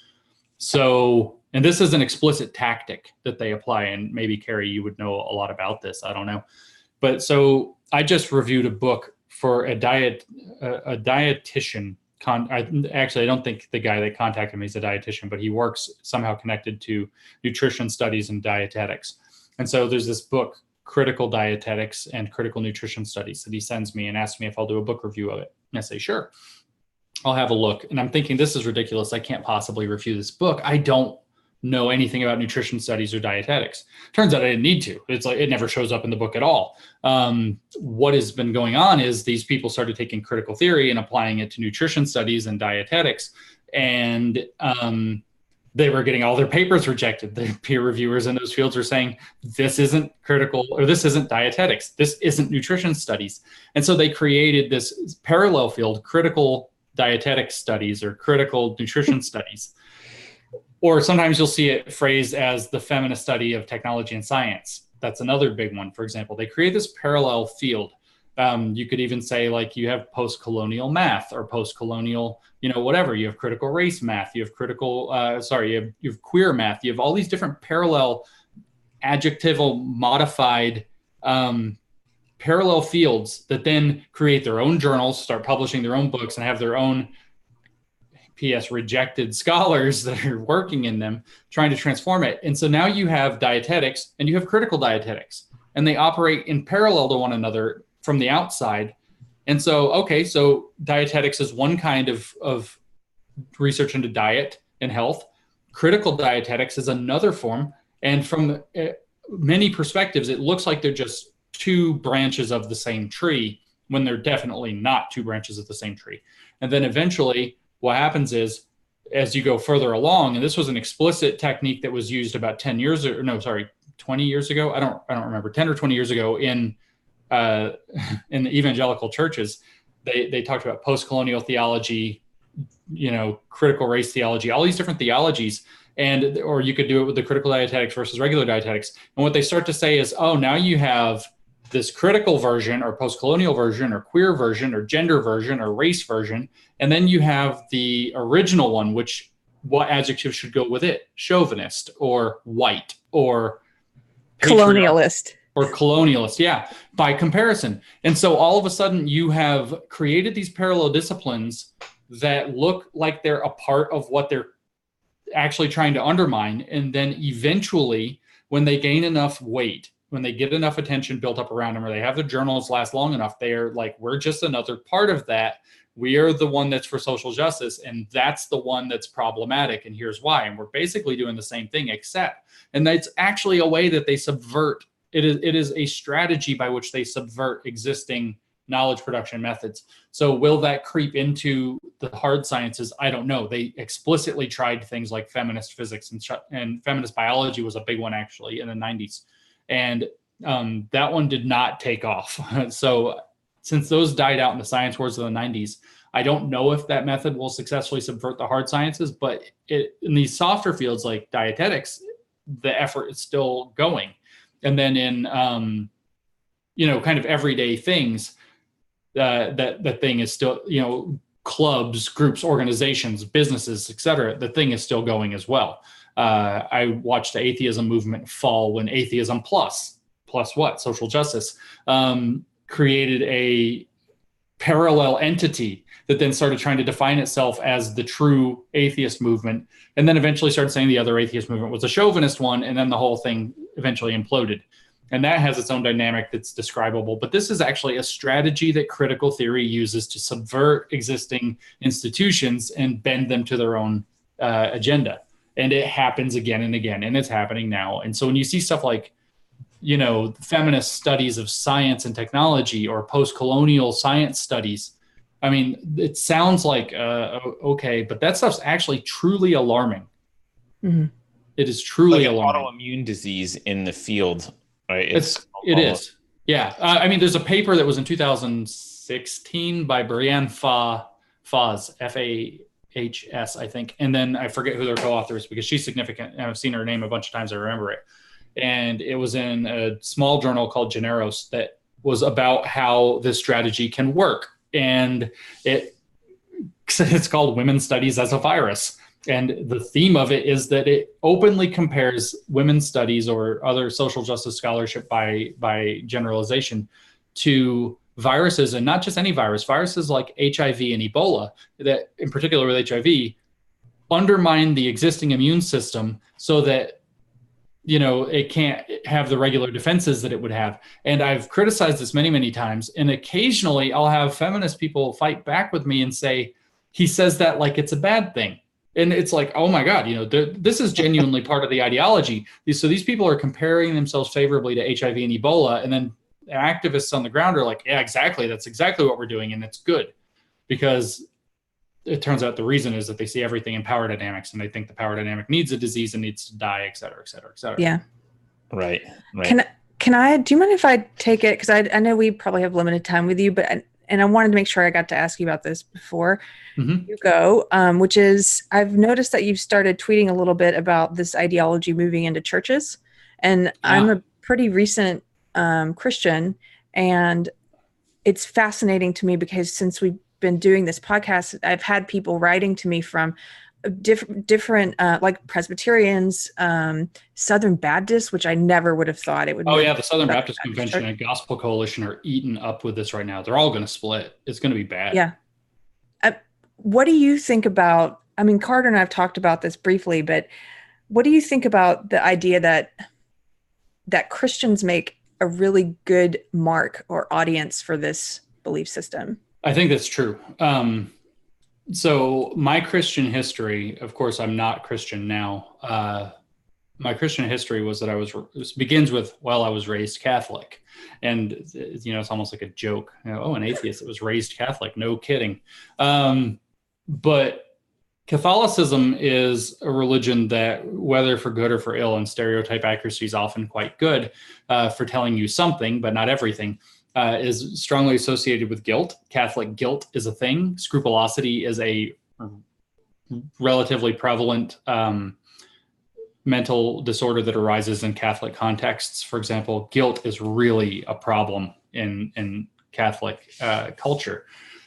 So, and this is an explicit tactic that they apply, and maybe Keri, you would know a lot about this. I don't know. But so I just reviewed a book for a dietitian. I don't think the guy that contacted me is a dietitian, but he works somehow connected to nutrition studies and dietetics. And so there's this book, Critical Dietetics and Critical Nutrition Studies, that he sends me and asks me if I'll do a book review of it. And I say, sure, I'll have a look. And I'm thinking, this is ridiculous. I can't possibly review this book. I don't know anything about nutrition studies or dietetics. Turns out I didn't need to. It's like, it never shows up in the book at all. What has been going on is these people started taking critical theory and applying it to nutrition studies and dietetics. And they were getting all their papers rejected. The peer reviewers in those fields were saying, this isn't critical, or this isn't dietetics. This isn't nutrition studies. And so they created this parallel field, critical dietetic studies or critical nutrition studies. Or sometimes you'll see it phrased as the feminist study of technology and science. That's another big one. For example, they create this parallel field. You could even say, like, you have post-colonial math or post-colonial, whatever. You have critical race math. You have critical, you have queer math. You have all these different parallel adjectival modified parallel fields that then create their own journals, start publishing their own books, and have their own PS rejected scholars that are working in them, trying to transform it. And so now you have dietetics and you have critical dietetics, and they operate in parallel to one another from the outside. And so, so dietetics is one kind of research into diet and health. Critical dietetics is another form. And from many perspectives, it looks like they're just two branches of the same tree, when they're definitely not two branches of the same tree. And then eventually, what happens is, as you go further along, and this was an explicit technique that was used about 20 years ago. I don't remember, 10 or 20 years ago in the evangelical churches, they talked about post-colonial theology, critical race theology, all these different theologies. Or you could do it with the critical dietetics versus regular dietetics. And what they start to say is, now you have this critical version or post-colonial version or queer version or gender version or race version. And then you have the original one, which what adjective should go with it? Chauvinist or white or colonialist. Or colonialist, yeah, by comparison. And so all of a sudden you have created these parallel disciplines that look like they're a part of what they're actually trying to undermine. And then eventually, when they gain enough weight, when they get enough attention built up around them, or they have the journals last long enough, they are like, we're just another part of that. We are the one that's for social justice, and that's the one that's problematic, and here's why. And we're basically doing the same thing, except, and that's actually a way that they subvert. It is a strategy by which they subvert existing knowledge production methods. So will that creep into the hard sciences? I don't know. They explicitly tried things like feminist physics, and feminist biology was a big one actually in the 90s. And that one did not take off. So since those died out in the science wars of the 90s, I don't know if that method will successfully subvert the hard sciences, but in these softer fields like dietetics, the effort is still going. And then in, kind of everyday things, that thing is still, clubs, groups, organizations, businesses, et cetera, the thing is still going as well. I watched the atheism movement fall when atheism plus what? Social justice, created a parallel entity that then started trying to define itself as the true atheist movement, and then eventually started saying the other atheist movement was a chauvinist one, and then the whole thing eventually imploded. And that has its own dynamic that's describable. But this is actually a strategy that critical theory uses to subvert existing institutions and bend them to their own agenda. And it happens again and again, and it's happening now. And so when you see stuff like, feminist studies of science and technology, or post-colonial science studies, I mean, it sounds like, okay, but that stuff's actually truly alarming. Mm-hmm. It is truly like alarming. Autoimmune disease in the field, right? It is. Yeah. There's a paper that was in 2016 by Brianne Fahs, F-A-H-S, I think. And then I forget who their co-author is because she's significant. And I've seen her name a bunch of times. I remember it. And it was in a small journal called Generos that was about how this strategy can work. And it's called Women's Studies as a Virus. And the theme of it is that it openly compares women's studies or other social justice scholarship by generalization to viruses, and not just any virus, viruses like HIV and Ebola, that in particular with HIV, undermine the existing immune system so that, it can't have the regular defenses that it would have. And I've criticized this many, many times. And occasionally I'll have feminist people fight back with me and say, he says that like it's a bad thing. And it's like, oh my God, this is genuinely part of the ideology. So these people are comparing themselves favorably to HIV and Ebola. And then activists on the ground are like, yeah, exactly. That's exactly what we're doing. And it's good, because it turns out the reason is that they see everything in power dynamics, and they think the power dynamic needs a disease and needs to die, et cetera, et cetera, et cetera. Yeah. Right. Can I, do you mind if I take it? Because I know we probably have limited time with you, but I wanted to make sure I got to ask you about this before you go, which is, I've noticed that you've started tweeting a little bit about this ideology moving into churches. And I'm a pretty recent Christian, and it's fascinating to me because since we've been doing this podcast, I've had people writing to me from different like Presbyterians, Southern Baptists, which I never would have thought it would. Oh yeah, the Southern Baptist Convention and Gospel Coalition are eaten up with this right now. They're all going to split. It's going to be bad. Yeah. What do you think about? I mean, Carter and I have talked about this briefly, but what do you think about the idea that Christians make a really good mark or audience for this belief system? I think that's true. So my Christian history, of course, I'm not Christian now. My Christian history was that begins with, well, I was raised Catholic. And, it's almost like a joke. An atheist that was raised Catholic. No kidding. But Catholicism is a religion that, whether for good or for ill, and stereotype accuracy is often quite good for telling you something, but not everything, is strongly associated with guilt. Catholic guilt is a thing. Scrupulosity is a relatively prevalent mental disorder that arises in Catholic contexts. For example, guilt is really a problem in Catholic culture.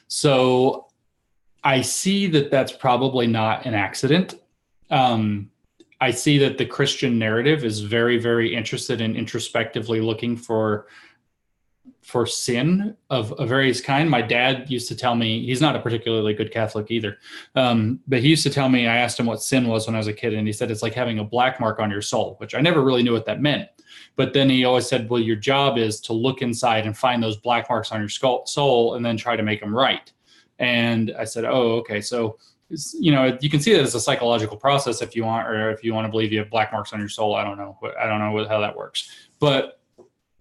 So I see that that's probably not an accident. I see that the Christian narrative is very, very interested in introspectively looking for sin of various kind. My dad used to tell me, he's not a particularly good Catholic either, but he used to tell me, I asked him what sin was when I was a kid, and he said it's like having a black mark on your soul, which I never really knew what that meant. But then he always said, well, your job is to look inside and find those black marks on your soul and then try to make them right. And I said, oh, okay. So, you know, you can see that as a psychological process if you want, or if you want to believe you have black marks on your soul. I don't know how that works. But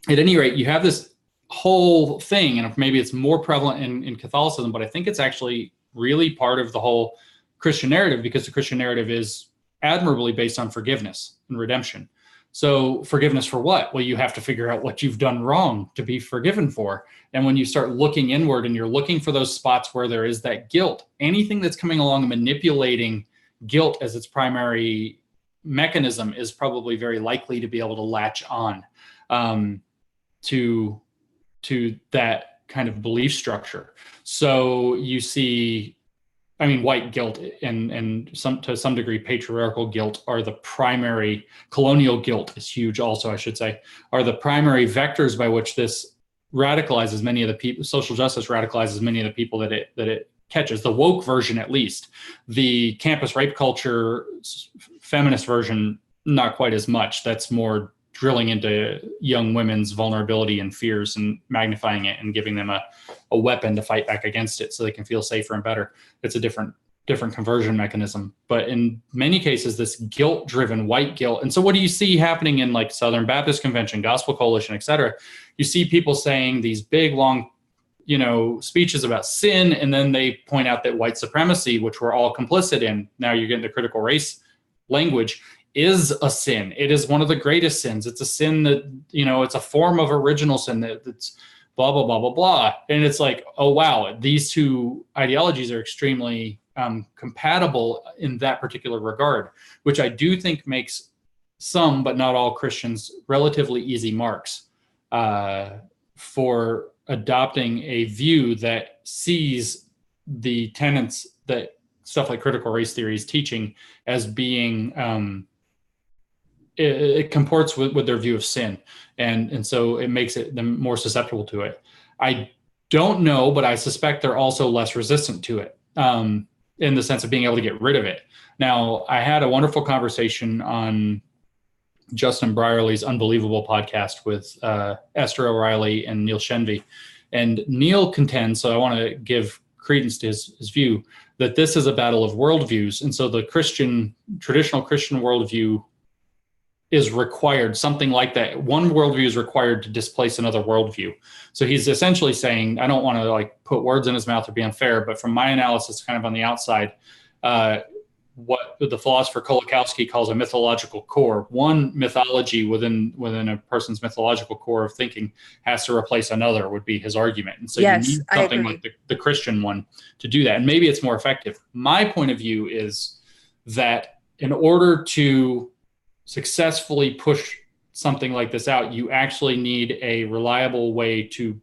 at any rate, you have this whole thing, and maybe it's more prevalent in Catholicism, but I think it's actually really part of the whole Christian narrative, because the Christian narrative is admirably based on forgiveness and redemption. So forgiveness for what? Well, you have to figure out what you've done wrong to be forgiven for. And when you start looking inward and you're looking for those spots where there is that guilt, anything that's coming along and manipulating guilt as its primary mechanism is probably very likely to be able to latch on to that kind of belief structure. So you see, I mean, white guilt and to some degree patriarchal guilt are the primary, colonial guilt is huge also, I should say, are the primary vectors by which this radicalizes many of the people, social justice radicalizes many of the people that it catches, the woke version at least. The campus rape culture, feminist version, not quite as much. That's more drilling into young women's vulnerability and fears and magnifying it and giving them a weapon to fight back against it so they can feel safer and better. It's a different conversion mechanism. But in many cases, this guilt-driven white guilt. And so what do you see happening in like Southern Baptist Convention, Gospel Coalition, et cetera? You see people saying these big, long, speeches about sin, and then they point out that white supremacy, which we're all complicit in, now you're getting the critical race language, is a sin. It is one of the greatest sins. It's a sin that, it's a form of original sin that's blah, blah, blah, blah, blah. And it's like, oh, wow, these two ideologies are extremely compatible in that particular regard, which I do think makes some, but not all Christians relatively easy marks for adopting a view that sees the tenets that stuff like critical race theory is teaching as being it comports with their view of sin. And so it makes them more susceptible to it. I don't know, but I suspect they're also less resistant to it in the sense of being able to get rid of it. Now, I had a wonderful conversation on Justin Brierley's Unbelievable podcast with Esther O'Reilly and Neil Shenvi. And Neil contends, so I want to give credence to his view, that this is a battle of worldviews. And so the traditional Christian worldview is required, something like that. One worldview is required to displace another worldview. So he's essentially saying, I don't want to like put words in his mouth or be unfair, but from my analysis, kind of on the outside, what the philosopher Kolakowski calls a mythological core. One mythology within a person's mythological core of thinking has to replace another, would be his argument. And so yes, you need something like the Christian one to do that. And maybe it's more effective. My point of view is that in order to successfully push something like this out, you actually need a reliable way to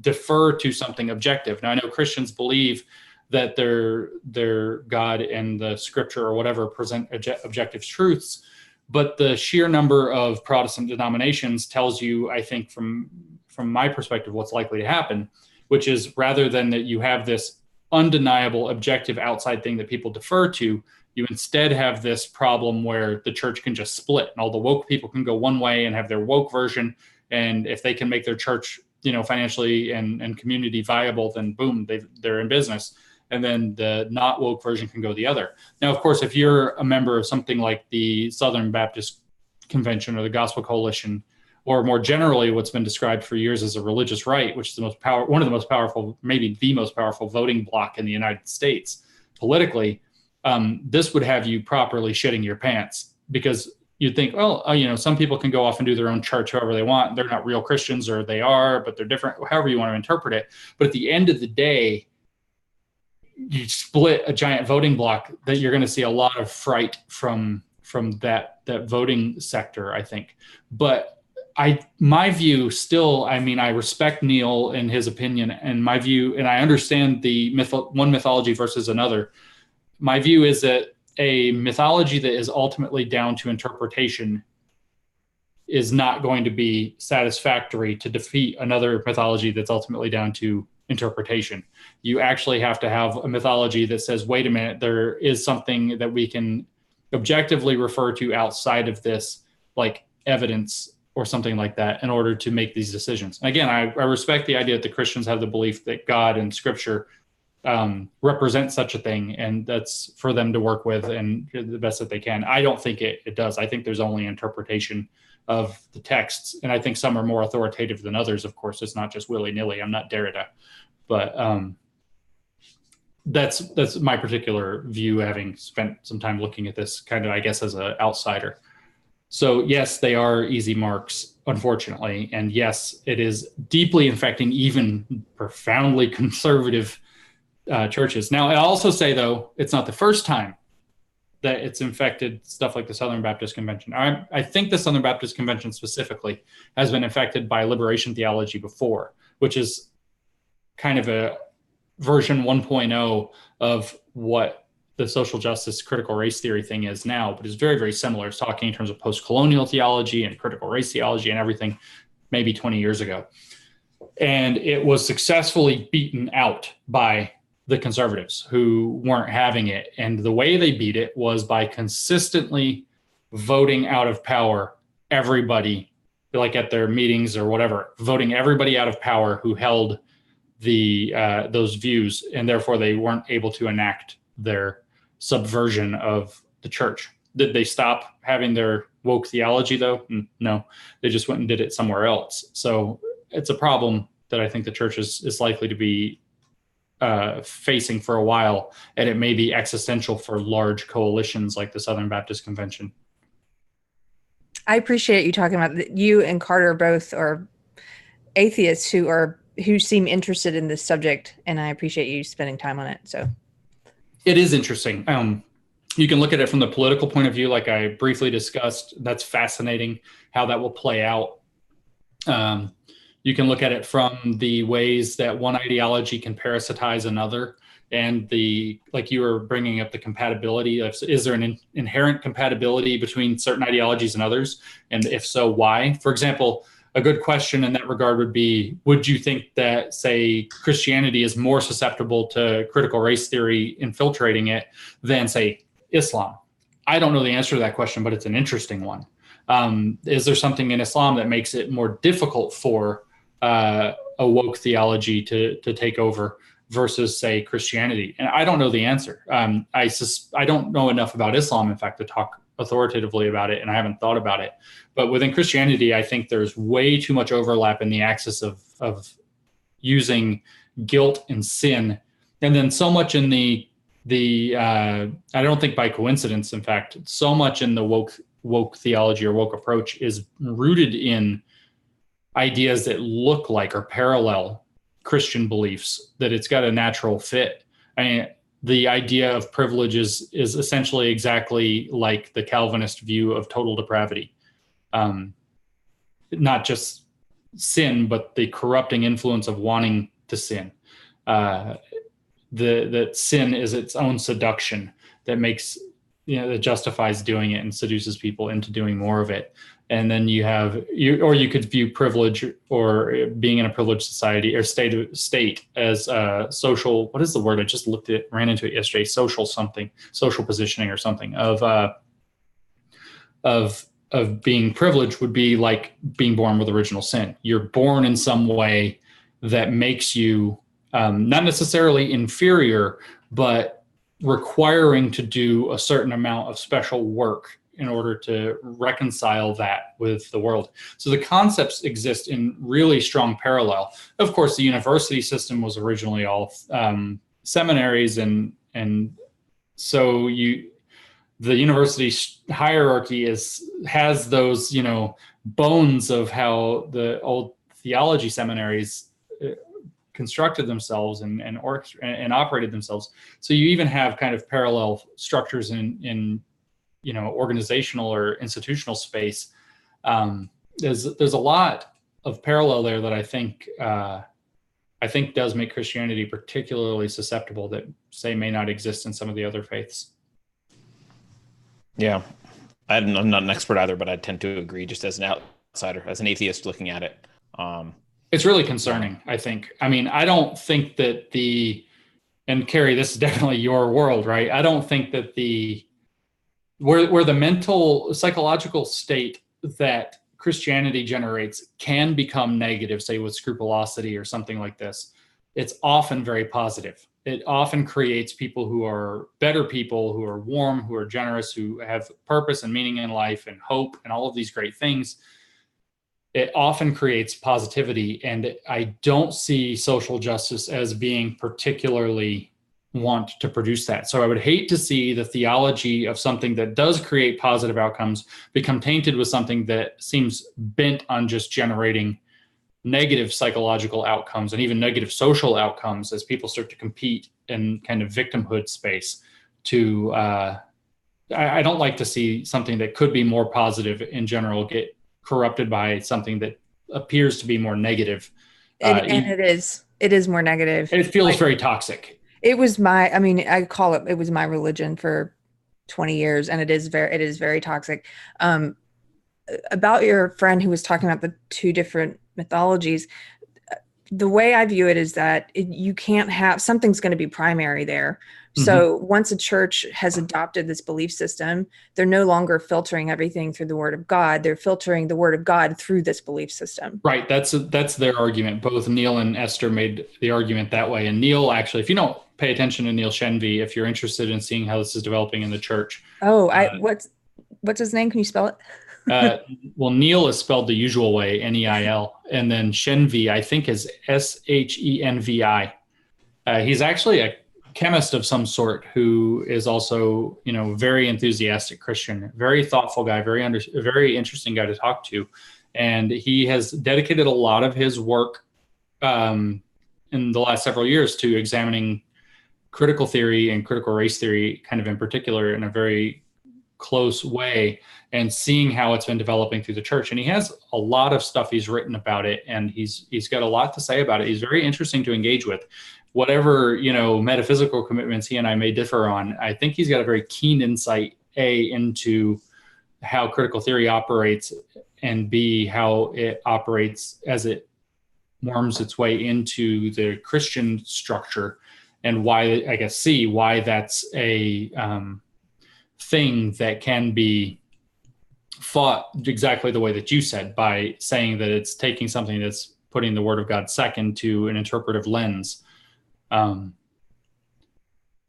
defer to something objective. Now, I know Christians believe that their God and the scripture or whatever present objective truths, but the sheer number of Protestant denominations tells you, I think, from my perspective, what's likely to happen, which is rather than that you have this undeniable objective outside thing that people defer to, you instead have this problem where the church can just split and all the woke people can go one way and have their woke version. And if they can make their church, financially and community viable, then boom, they're in business. And then the not woke version can go the other. Now, of course, if you're a member of something like the Southern Baptist Convention or the Gospel Coalition, or more generally what's been described for years as a religious right, which is one of the most powerful, maybe the most powerful voting bloc in the United States politically, this would have you properly shitting your pants, because you'd think, some people can go off and do their own church however they want. They're not real Christians, or they are, but they're different, however you want to interpret it. But at the end of the day, you split a giant voting bloc that you're going to see a lot of fright from that voting sector, I think. But my view still, I respect Neil and his opinion, and my view, and I understand the one mythology versus another. My view is that a mythology that is ultimately down to interpretation is not going to be satisfactory to defeat another mythology that's ultimately down to interpretation. You actually have to have a mythology that says, wait a minute, there is something that we can objectively refer to outside of this, like evidence or something like that, in order to make these decisions. And again, I respect the idea that the Christians have the belief that God and Scripture represent such a thing, and that's for them to work with and the best that they can. I don't think it does. I think there's only interpretation of the texts, and I think some are more authoritative than others. Of course, it's not just willy-nilly. I'm not Derrida, but that's my particular view, having spent some time looking at this kind of, I guess, as an outsider. So yes, they are easy marks, unfortunately. And yes, it is deeply infecting even profoundly conservative churches. Now, I also say, though, it's not the first time that it's infected stuff like the Southern Baptist Convention. I think the Southern Baptist Convention specifically has been infected by liberation theology before, which is kind of a version 1.0 of what the social justice critical race theory thing is now, but it's very, very similar. It's talking in terms of post-colonial theology and critical race theology and everything, maybe 20 years ago. And it was successfully beaten out by the conservatives who weren't having it. And the way they beat it was by consistently voting out of power everybody, like at their meetings or whatever, voting everybody out of power who held those views, and therefore they weren't able to enact their subversion of the church. Did they stop having their woke theology, though? No, they just went and did it somewhere else. So it's a problem that I think the church is likely to be facing for a while, and it may be existential for large coalitions like the Southern Baptist Convention. I appreciate you talking about that. You and Carter both are atheists who seem interested in this subject, and I appreciate you spending time on it. So it is interesting. You can look at it from the political point of view, like I briefly discussed. That's fascinating how that will play out. You can look at it from the ways that one ideology can parasitize another, and like you were bringing up the compatibility. Is there an inherent compatibility between certain ideologies and others? And if so, why? For example, a good question in that regard would be, would you think that, say, Christianity is more susceptible to critical race theory infiltrating it than, say, Islam? I don't know the answer to that question, but it's an interesting one. Is there something in Islam that makes it more difficult for a woke theology to take over versus, say, Christianity? And I don't know the answer. I don't know enough about Islam, in fact, to talk authoritatively about it, and I haven't thought about it. But within Christianity, I think there's way too much overlap in the axis of using guilt and sin, and then so much in the I don't think by coincidence, in fact, so much in the woke theology or woke approach is rooted in ideas that look like or parallel Christian beliefs, that it's got a natural fit. I mean, the idea of privilege is essentially exactly like the Calvinist view of total depravity. Not just sin, but the corrupting influence of wanting to sin. That sin is its own seduction that makes, that justifies doing it and seduces people into doing more of it. And then or you could view privilege or being in a privileged society or state as social. What is the word? I just ran into it yesterday. Social positioning or something of being privileged would be like being born with original sin. You're born in some way that makes you not necessarily inferior, but requiring to do a certain amount of special work in order to reconcile that with the world. So the concepts exist in really strong parallel. Of course, the university system was originally all seminaries, and so the university hierarchy has those bones of how the old theology seminaries constructed themselves and operated themselves. So you even have kind of parallel structures in organizational or institutional space. There's a lot of parallel there that I think does make Christianity particularly susceptible that, say, may not exist in some of the other faiths. Yeah, I'm not an expert either, but I tend to agree just as an outsider, as an atheist looking at it. It's really concerning, I think. I mean, I don't think that and Keri, this is definitely your world, right? I don't think that where the mental, psychological state that Christianity generates can become negative, say with scrupulosity or something like this, it's often very positive. It often creates people who are better people, who are warm, who are generous, who have purpose and meaning in life and hope and all of these great things. It often creates positivity. And I don't see social justice as being particularly want to produce that. So I would hate to see the theology of something that does create positive outcomes become tainted with something that seems bent on just generating negative psychological outcomes and even negative social outcomes as people start to compete in kind of victimhood space. I don't like to see something that could be more positive in general get corrupted by something that appears to be more negative. And it is more negative. It feels very toxic. It was it was my religion for 20 years, and it is very toxic. About your friend who was talking about the two different mythologies, the way I view it is that you can't have, something's going to be primary there. Mm-hmm. So once a church has adopted this belief system, they're no longer filtering everything through the word of God. They're filtering the word of God through this belief system. Right. That's their argument. Both Neil and Esther made the argument that way. And Neil, actually, if you don't pay attention to Neil Shenvi, if you're interested in seeing how this is developing in the church. Oh, what's his name? Can you spell it? Well, Neil is spelled the usual way, Neil, and then Shenvi, I think, is Shenvi. He's actually a chemist of some sort who is also, very enthusiastic Christian, very thoughtful guy, very interesting guy to talk to, and he has dedicated a lot of his work in the last several years to examining critical theory and critical race theory, kind of in particular, in a very close way, and seeing how it's been developing through the church. And he has a lot of stuff he's written about it, and he's got a lot to say about it. He's very interesting to engage with. Whatever, metaphysical commitments he and I may differ on, I think he's got a very keen insight, A, into how critical theory operates, and B, how it operates as it worms its way into the Christian structure, and why, I guess, C, why that's a thing that can be fought exactly the way that you said, by saying that it's taking something that's putting the word of God second to an interpretive lens.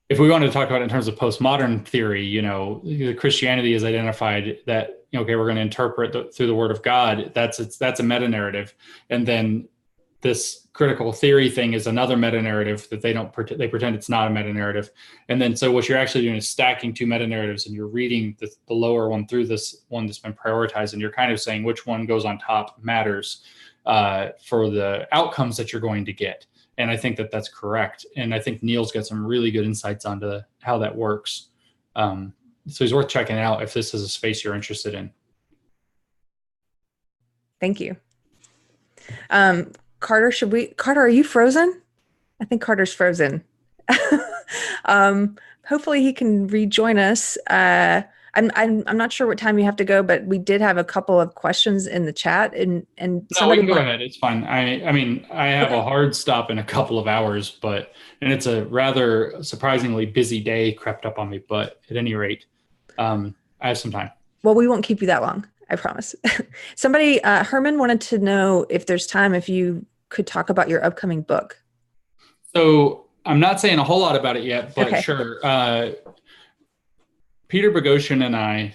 If we want to talk about it in terms of postmodern theory, Christianity is identified that, okay, we're going to interpret through the word of God. That's a meta narrative. And then this critical theory thing is another meta narrative that they pretend it's not a meta narrative. And then, so what you're actually doing is stacking two meta narratives, and you're reading the lower one through this one that's been prioritized. And you're kind of saying which one goes on top matters for the outcomes that you're going to get. And I think that that's correct. And I think Neil's got some really good insights onto how that works. So he's worth checking out if this is a space you're interested in. Thank you. Carter, are you frozen? I think Carter's frozen. Hopefully he can rejoin us. I'm not sure what time you have to go, but we did have a couple of questions in the chat, and no, we can go ahead. It's fine. I mean, I have a hard stop in a couple of hours, and it's a rather surprisingly busy day crept up on me. But at any rate, I have some time. Well, we won't keep you that long, I promise. Somebody, Herman, wanted to know if there's time, if you could talk about your upcoming book. So I'm not saying a whole lot about it yet, but okay. Sure. Peter Boghossian and I,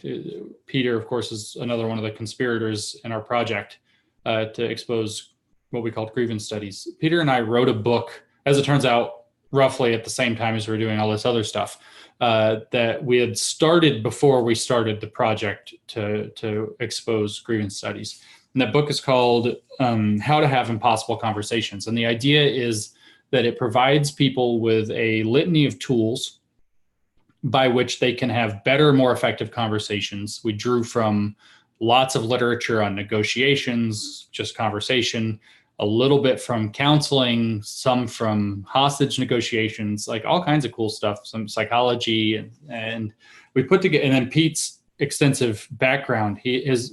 Peter, of course, is another one of the conspirators in our project to expose what we called grievance studies. Peter and I wrote a book, as it turns out, roughly at the same time as we were doing all this other stuff, that we had started before we started the project to expose grievance studies. And that book is called How to Have Impossible Conversations. And the idea is that it provides people with a litany of tools by which they can have better, more effective conversations. We drew from lots of literature on negotiations, just conversation, a little bit from counseling, some from hostage negotiations, like all kinds of cool stuff, some psychology, and we put together, and then Pete's extensive background.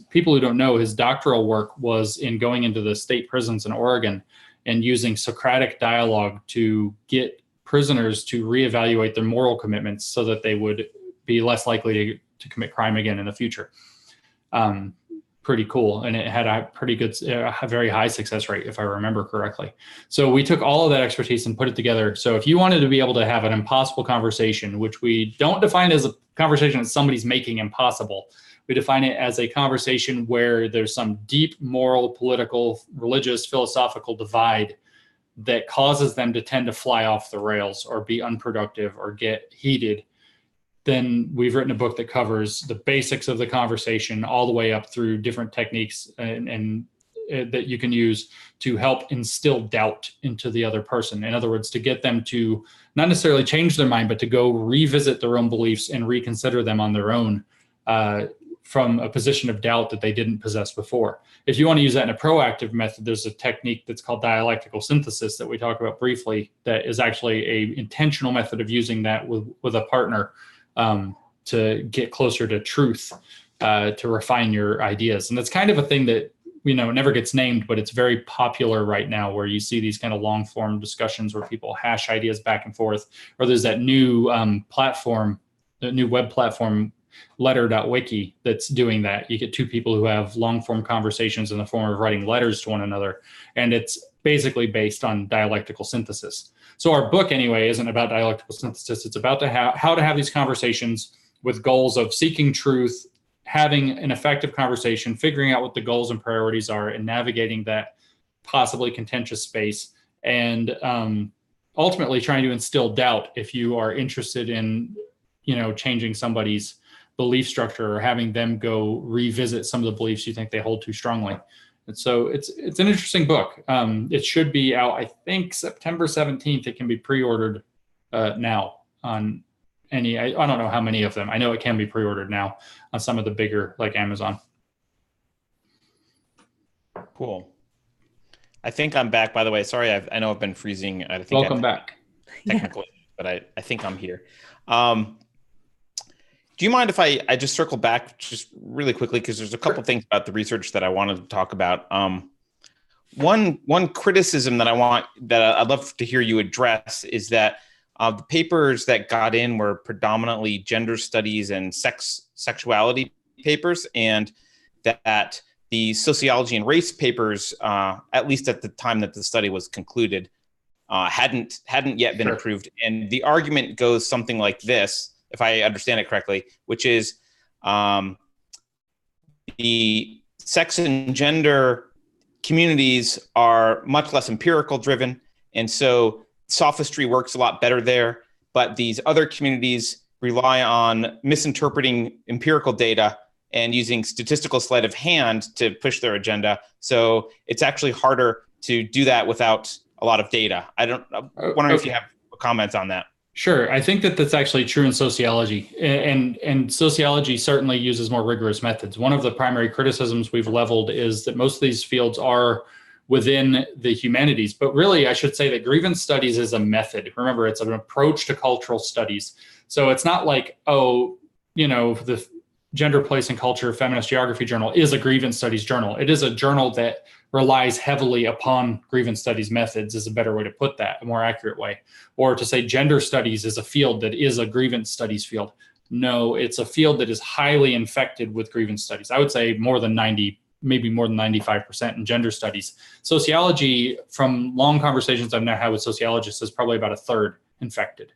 People who don't know, his doctoral work was in going into the state prisons in Oregon and using Socratic dialogue to get prisoners to reevaluate their moral commitments so that they would be less likely to commit crime again in the future. Pretty cool. And it had a pretty good, a very high success rate, if I remember correctly. So we took all of that expertise and put it together. So if you wanted to be able to have an impossible conversation, which we don't define as a conversation that somebody's making impossible, we define it as a conversation where there's some deep moral, political, religious, philosophical divide that causes them to tend to fly off the rails or be unproductive or get heated, then we've written a book that covers the basics of the conversation all the way up through different techniques and that you can use to help instill doubt into the other person. In other words, to get them to not necessarily change their mind, but to go revisit their own beliefs and reconsider them on their own from a position of doubt that they didn't possess before. If you want to use that in a proactive method, there's a technique that's called dialectical synthesis that we talk about briefly that is actually an intentional method of using that with a partner to get closer to truth, to refine your ideas. And that's kind of a thing that, never gets named, but it's very popular right now, where you see these kind of long form discussions where people hash ideas back and forth, or there's that new platform, the new web platform, letter.wiki, that's doing that. You get two people who have long form conversations in the form of writing letters to one another. And it's basically based on dialectical synthesis. So our book, anyway, isn't about dialectical synthesis. It's about how to have these conversations with goals of seeking truth, having an effective conversation, figuring out what the goals and priorities are, and navigating that possibly contentious space, and ultimately trying to instill doubt if you are interested in, changing somebody's belief structure or having them go revisit some of the beliefs you think they hold too strongly. And so it's an interesting book. It should be out, I think, September 17th. It can be pre-ordered now on any, I don't know how many of them. I know it can be pre-ordered now on some of the bigger, like Amazon. Cool. I think I'm back, by the way. Sorry, I know I've been freezing. I think Welcome back. Technically, but I think I'm here. Do you mind if I just circle back just really quickly? Because there's a couple things about the research that I wanted to talk about. One criticism that I'd love to hear you address is that the papers that got in were predominantly gender studies and sexuality papers, and that the sociology and race papers, at least at the time that the study was concluded, hadn't yet been approved. And the argument goes something like this, if I understand it correctly, which is the sex and gender communities are much less empirical driven. And so sophistry works a lot better there. But these other communities rely on misinterpreting empirical data and using statistical sleight of hand to push their agenda. So it's actually harder to do that without a lot of data. I'm wondering if you have comments on that. Sure. I think that that's actually true in sociology, and sociology certainly uses more rigorous methods. One of the primary criticisms we've leveled is that most of these fields are within the humanities, but really I should say that grievance studies is a method. Remember, it's an approach to cultural studies. So it's not like, the Gender, Place, and Culture Feminist Geography Journal is a grievance studies journal. It is a journal that relies heavily upon grievance studies methods, is a better way to put that, a more accurate way. Or to say gender studies is a field that is a grievance studies field. No, it's a field that is highly infected with grievance studies. I would say more than 90, maybe more than 95% in gender studies. Sociology, from long conversations I've now had with sociologists, is probably about a third infected.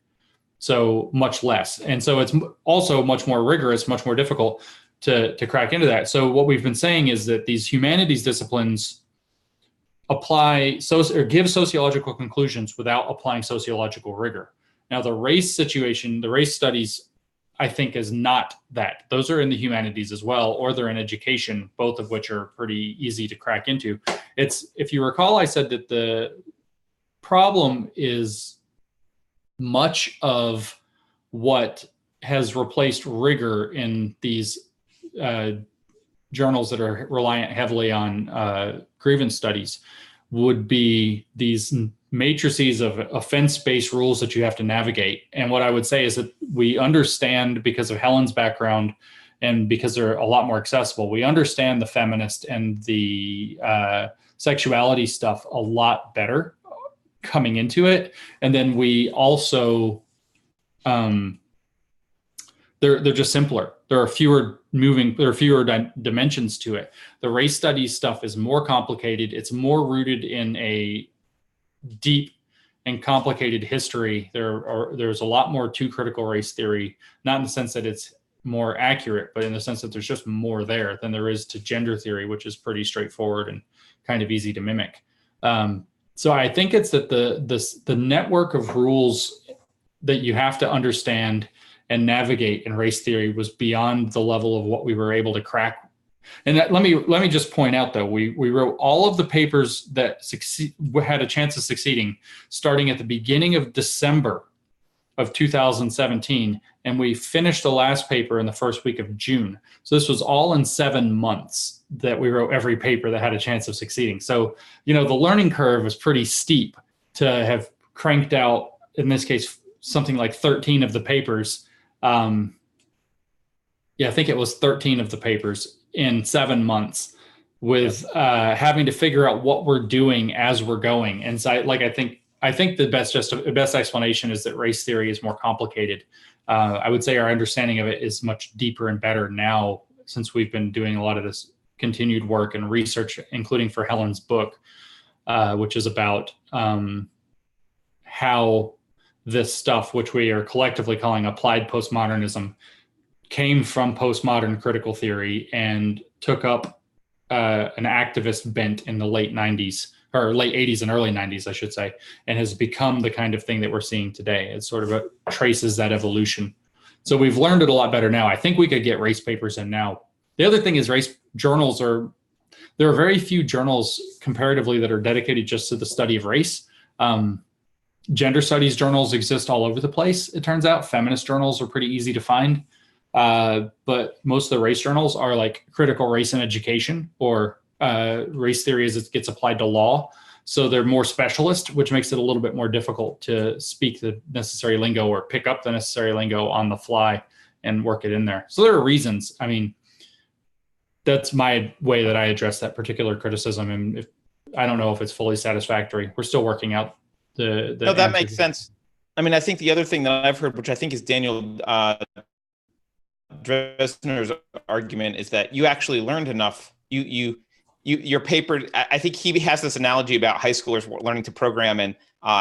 So much less. And so it's also much more rigorous, much more difficult to crack into that. So what we've been saying is that these humanities disciplines give sociological conclusions without applying sociological rigor. Now, the race situation, the race studies, I think, is not that. Those are in the humanities as well, or they're in education, both of which are pretty easy to crack into. If you recall, I said that the problem is much of what has replaced rigor in these journals that are reliant heavily on grievance studies would be these matrices of offense-based rules that you have to navigate. And what I would say is that we understand, because of Helen's background And because they're a lot more accessible, we understand the feminist and the sexuality stuff a lot better coming into it. And then we also, they're just simpler. There are fewer dimensions to it. The race studies stuff is more complicated. It's more rooted in a deep and complicated history. There's a lot more to critical race theory, not in the sense that it's more accurate, but in the sense that there's just more there than there is to gender theory, which is pretty straightforward and kind of easy to mimic. So I think it's that the network of rules that you have to understand and navigate in race theory was beyond the level of what we were able to crack. And let me just point out, though, we wrote all of the papers that had a chance of succeeding starting at the beginning of December of 2017, and we finished the last paper in the first week of June. So this was all in 7 months that we wrote every paper that had a chance of succeeding. So, the learning curve was pretty steep to have cranked out, in this case, something like 13 of the papers. I think it was 13 of the papers in 7 months, with having to figure out what we're doing as we're going. And so I think the best explanation is that race theory is more complicated. I would say our understanding of it is much deeper and better now, since we've been doing a lot of this continued work and research, including for Helen's book, which is about how this stuff, which we are collectively calling applied postmodernism, came from postmodern critical theory and took up an activist bent in the late 90s, or late 80s and early 90s, I should say, and has become the kind of thing that we're seeing today. It sort of traces that evolution. So we've learned it a lot better now. I think we could get race papers in now. The other thing is race journals there are very few journals comparatively that are dedicated just to the study of race. Gender studies journals exist all over the place, it turns out. Feminist journals are pretty easy to find. But most of the race journals are like critical race and education, or race theory as it gets applied to law. So they're more specialist, which makes it a little bit more difficult to speak the necessary lingo or pick up the necessary lingo on the fly and work it in there. So there are reasons. I mean, that's my way that I address that particular criticism. And I don't know if it's fully satisfactory. We're still working out the No, that makes sense. I mean, I think the other thing that I've heard, which I think is Daniel Dresner's argument, is that you actually learned enough. Your paper, I think he has this analogy about high schoolers learning to program and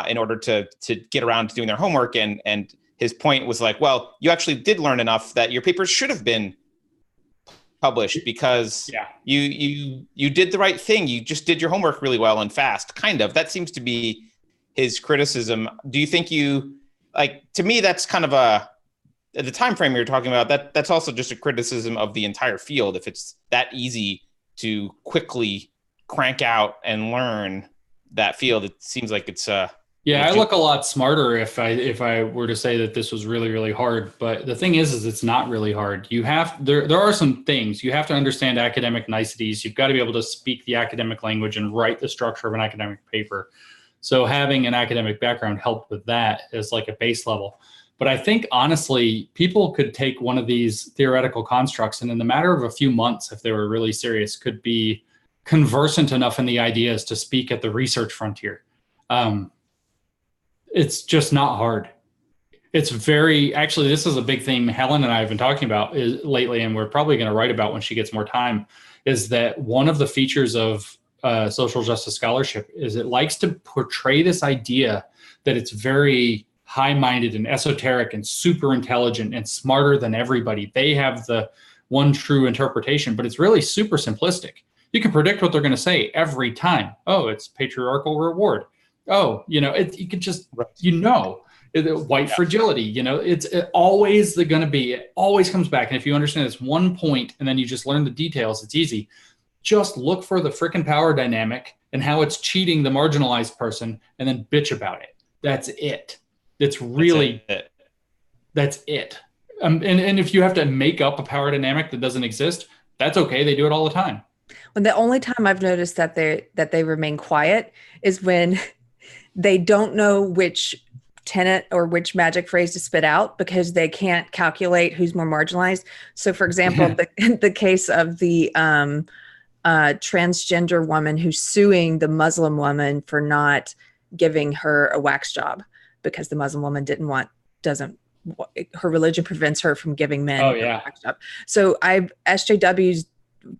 in order to get around to doing their homework. And his point was like, well, you actually did learn enough that your papers should have been published because you did the right thing. You just did your homework really well and fast, kind of. That seems to be his criticism. Do you think to me, that's kind of the time frame you're talking about, that's also just a criticism of the entire field. If it's that easy to quickly crank out and learn that field, it seems like it's I look a lot smarter if I were to say that this was really, really hard. But the thing is it's not really hard. There are some things. You have to understand academic niceties. You've got to be able to speak the academic language and write the structure of an academic paper. So having an academic background helped with that as like a base level. But I think, honestly, people could take one of these theoretical constructs and in the matter of a few months, if they were really serious, could be conversant enough in the ideas to speak at the research frontier. It's just not hard. It's actually, this is a big thing Helen and I have been talking about lately, and we're probably going to write about when she gets more time, is that one of the features of social justice scholarship is it likes to portray this idea that it's very high-minded and esoteric and super intelligent and smarter than everybody. They have the one true interpretation, but it's really super simplistic. You can predict what they're going to say every time. Oh, it's patriarchal reward. Oh, you can just, white fragility, it's always going to be, it always comes back. And if you understand this one point and then you just learn the details, it's easy. Just look for the frickin' power dynamic and how it's cheating the marginalized person and then bitch about it. That's it. It's really, that's it. And if you have to make up a power dynamic that doesn't exist, that's okay. They do it all the time. Well, the only time I've noticed that they remain quiet is when they don't know which tenet or which magic phrase to spit out because they can't calculate who's more marginalized. So, for example, the case of the transgender woman who's suing the Muslim woman for not giving her a wax job because the Muslim woman her religion prevents her from giving men a wax job. So SJWs,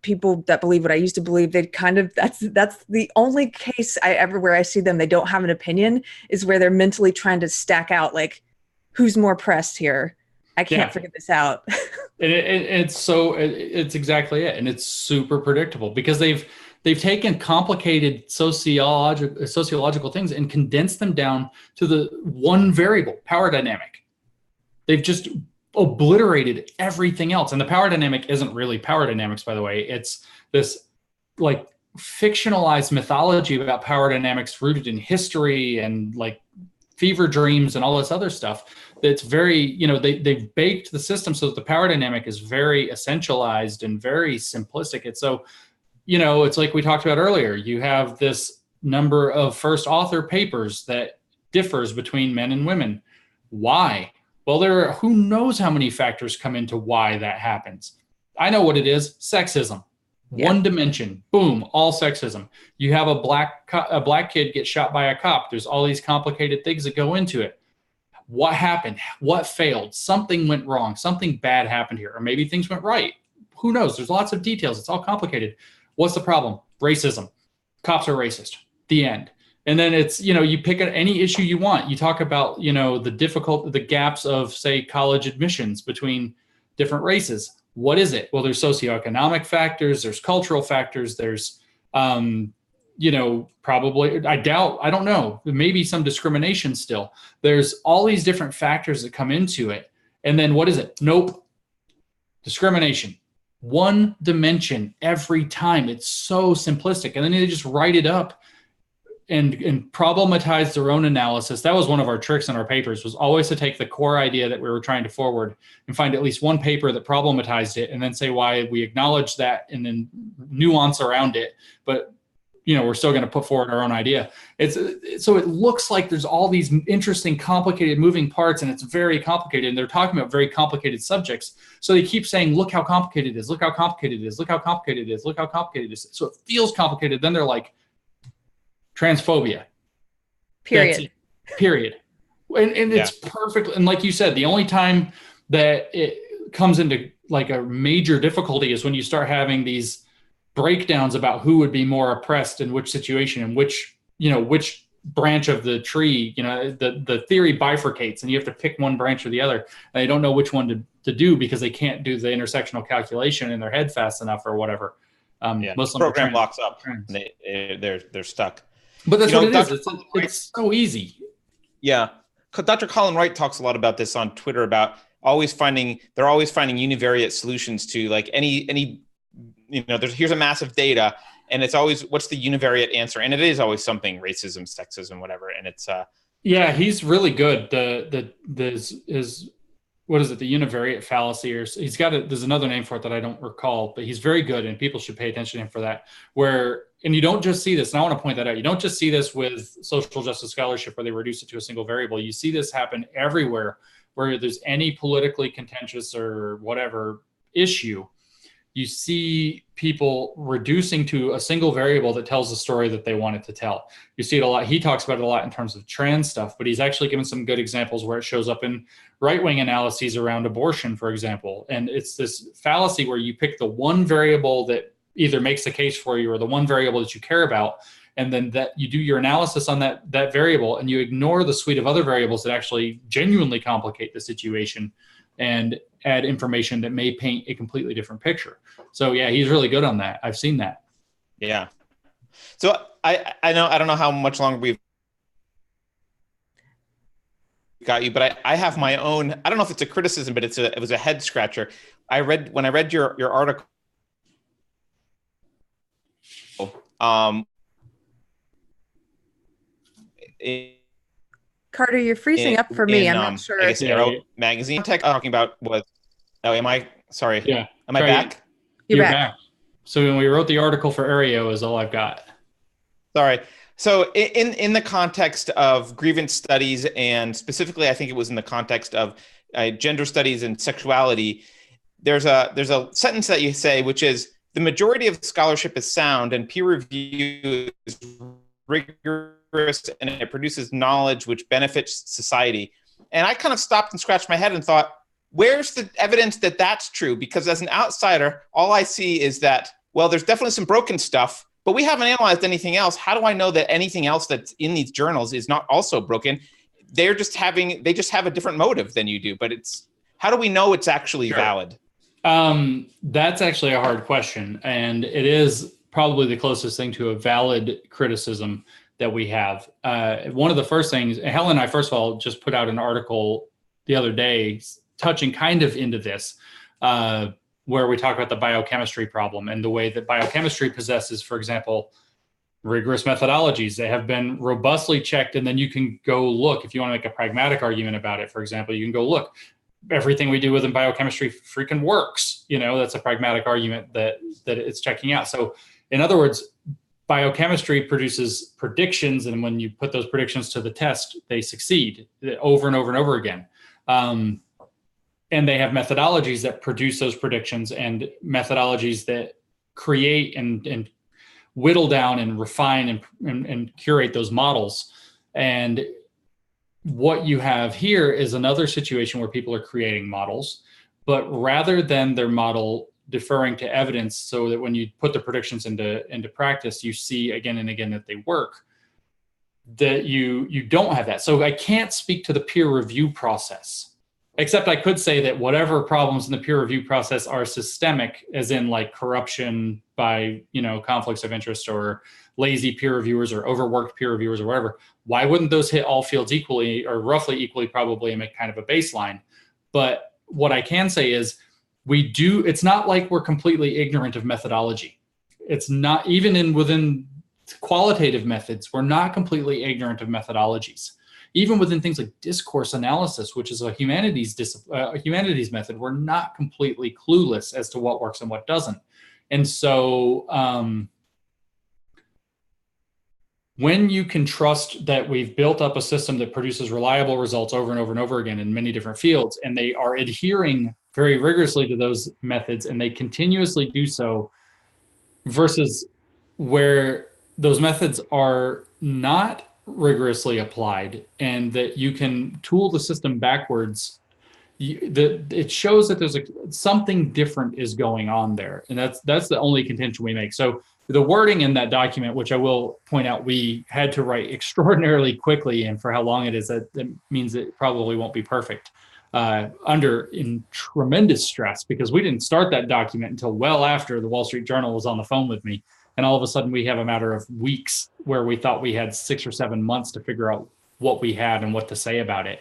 people that believe what I used to believe, they kind of, that's the only case where I see them, they don't have an opinion, is where they're mentally trying to stack out like who's more pressed here. I can't figure this out. And it's exactly it. And it's super predictable because they've taken complicated sociological things and condensed them down to the one variable, power dynamic. They've just obliterated everything else. And the power dynamic isn't really power dynamics, by the way. It's this like fictionalized mythology about power dynamics rooted in history and like fever dreams and all this other stuff. That's very, they've baked the system so that the power dynamic is very essentialized and very simplistic. It's so, it's like we talked about earlier. You have this number of first author papers that differs between men and women. Why? Well, there are who knows how many factors come into why that happens. I know what it is: sexism. Yeah. One dimension, boom, all sexism. You have a black kid get shot by a cop. There's all these complicated things that go into it. What happened? What failed? Something went wrong. Something bad happened here, or maybe things went right. Who knows? There's lots of details. It's all complicated. What's the problem? Racism. Cops are racist. The end. And then it's, you pick any issue you want. You talk about, the gaps of, say, college admissions between different races. What is it? Well, there's socioeconomic factors, there's cultural factors, there's, probably, I don't know, maybe some discrimination still. There's all these different factors that come into it. And then what is it? Nope. Discrimination. One dimension every time. It's so simplistic. And then they just write it up and problematize their own analysis. That was one of our tricks in our papers, was always to take the core idea that we were trying to forward and find at least one paper that problematized it and then say why we acknowledge that and then nuance around it. But, we're still going to put forward our own idea. So it looks like there's all these interesting, complicated moving parts, and it's very complicated. And they're talking about very complicated subjects. So they keep saying, look how complicated it is, look how complicated it is, look how complicated it is, look how complicated it is. So it feels complicated. Then they're like, transphobia. Period. Period. And it's perfect. And like you said, the only time that it comes into like a major difficulty is when you start having these breakdowns about who would be more oppressed in which situation and which branch of the tree, the theory bifurcates and you have to pick one branch or the other. And they don't know which one to do because they can't do the intersectional calculation in their head fast enough or whatever. Muslim program locks up. They're stuck. But that's what it is. It's so easy. Yeah. Dr. Colin Wright talks a lot about this on Twitter about they're always finding univariate solutions to like any here's a mass of data and it's always, what's the univariate answer? And it is always something, racism, sexism, whatever. And it's, he's really good. What is it? The univariate fallacy, or there's another name for it that I don't recall, but he's very good and people should pay attention to him for that. And you don't just see this, and I want to point that out. You don't just see this with social justice scholarship where they reduce it to a single variable. You see this happen everywhere where there's any politically contentious or whatever issue. You see people reducing to a single variable that tells the story that they want it to tell. You see it a lot. He talks about it a lot in terms of trans stuff, but he's actually given some good examples where it shows up in right-wing analyses around abortion, for example. And it's this fallacy where you pick the one variable that either makes the case for you or the one variable that you care about, and then that you do your analysis on that variable and you ignore the suite of other variables that actually genuinely complicate the situation and add information that may paint a completely different picture. So yeah, he's really good on that. I've seen that. Yeah. So I don't know how much longer we've got you, but I have my own, I don't know if it's a criticism, but it was a head scratcher. When I read your article, Carter, you're freezing up for me. I'm not sure. I guess Arrow magazine talking about was. Oh, am I? Sorry. Yeah. Am I back? You're back. So when we wrote the article for Aereo is all I've got. Sorry. So in the context of grievance studies, and specifically, I think it was in the context of gender studies and sexuality, there's a sentence that you say, which is, the majority of scholarship is sound and peer review is rigorous and it produces knowledge which benefits society. And I kind of stopped and scratched my head and thought, where's the evidence that that's true? Because as an outsider, all I see is that, well, there's definitely some broken stuff, but we haven't analyzed anything else. How do I know that anything else that's in these journals is not also broken? They just have a different motive than you do, but how do we know it's actually valid? That's actually a hard question. And it is probably the closest thing to a valid criticism that we have. One of the first things, Helen and I, first of all, just put out an article the other day touching kind of into this, where we talk about the biochemistry problem and the way that biochemistry possesses, for example, rigorous methodologies that have been robustly checked. And then you can go look, if you want to make a pragmatic argument about it, for example, you can go look, everything we do within biochemistry freaking works. That's a pragmatic argument that it's checking out. So in other words, biochemistry produces predictions, and when you put those predictions to the test, they succeed over and over and over again. And they have methodologies that produce those predictions, and methodologies that create and whittle down and refine and curate those models. And what you have here is another situation where people are creating models, but rather than their model deferring to evidence so that when you put the predictions into practice, you see again and again that they work, that you don't have that. So I can't speak to the peer review process, except I could say that whatever problems in the peer review process are systemic, as in like corruption by, conflicts of interest or lazy peer reviewers or overworked peer reviewers or whatever, why wouldn't those hit all fields equally or roughly equally probably and make kind of a baseline? But what I can say is it's not like we're completely ignorant of methodology. It's not, even within qualitative methods, we're not completely ignorant of methodologies. Even within things like discourse analysis, which is a humanities method, we're not completely clueless as to what works and what doesn't. And so when you can trust that we've built up a system that produces reliable results over and over and over again in many different fields, and they are adhering very rigorously to those methods, and they continuously do so, versus where those methods are not rigorously applied, and that you can tool the system backwards, it shows that there's something different is going on there. And that's the only contention we make. So the wording in that document, which I will point out, we had to write extraordinarily quickly, and for how long it is, that means it probably won't be perfect, in tremendous stress, because we didn't start that document until well after the Wall Street Journal was on the phone with me. And all of a sudden we have a matter of weeks where we thought we had 6 or 7 months to figure out what we had and what to say about it.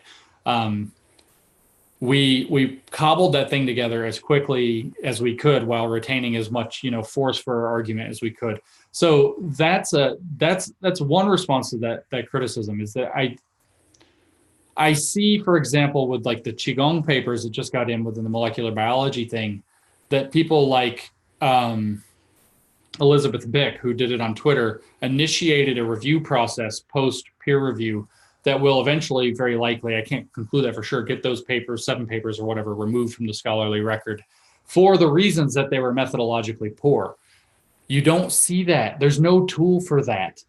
We cobbled that thing together as quickly as we could while retaining as much, force for our argument as we could. So that's one response to that criticism, is that I see, for example, with like the Qigong papers that just got in within the molecular biology thing, that people like Elizabeth Bick, who did it on Twitter, initiated a review process post peer review that will eventually, very likely, I can't conclude that for sure, get those papers, 7 papers or whatever, removed from the scholarly record for the reasons that they were methodologically poor. You don't see that. There's no tool for that.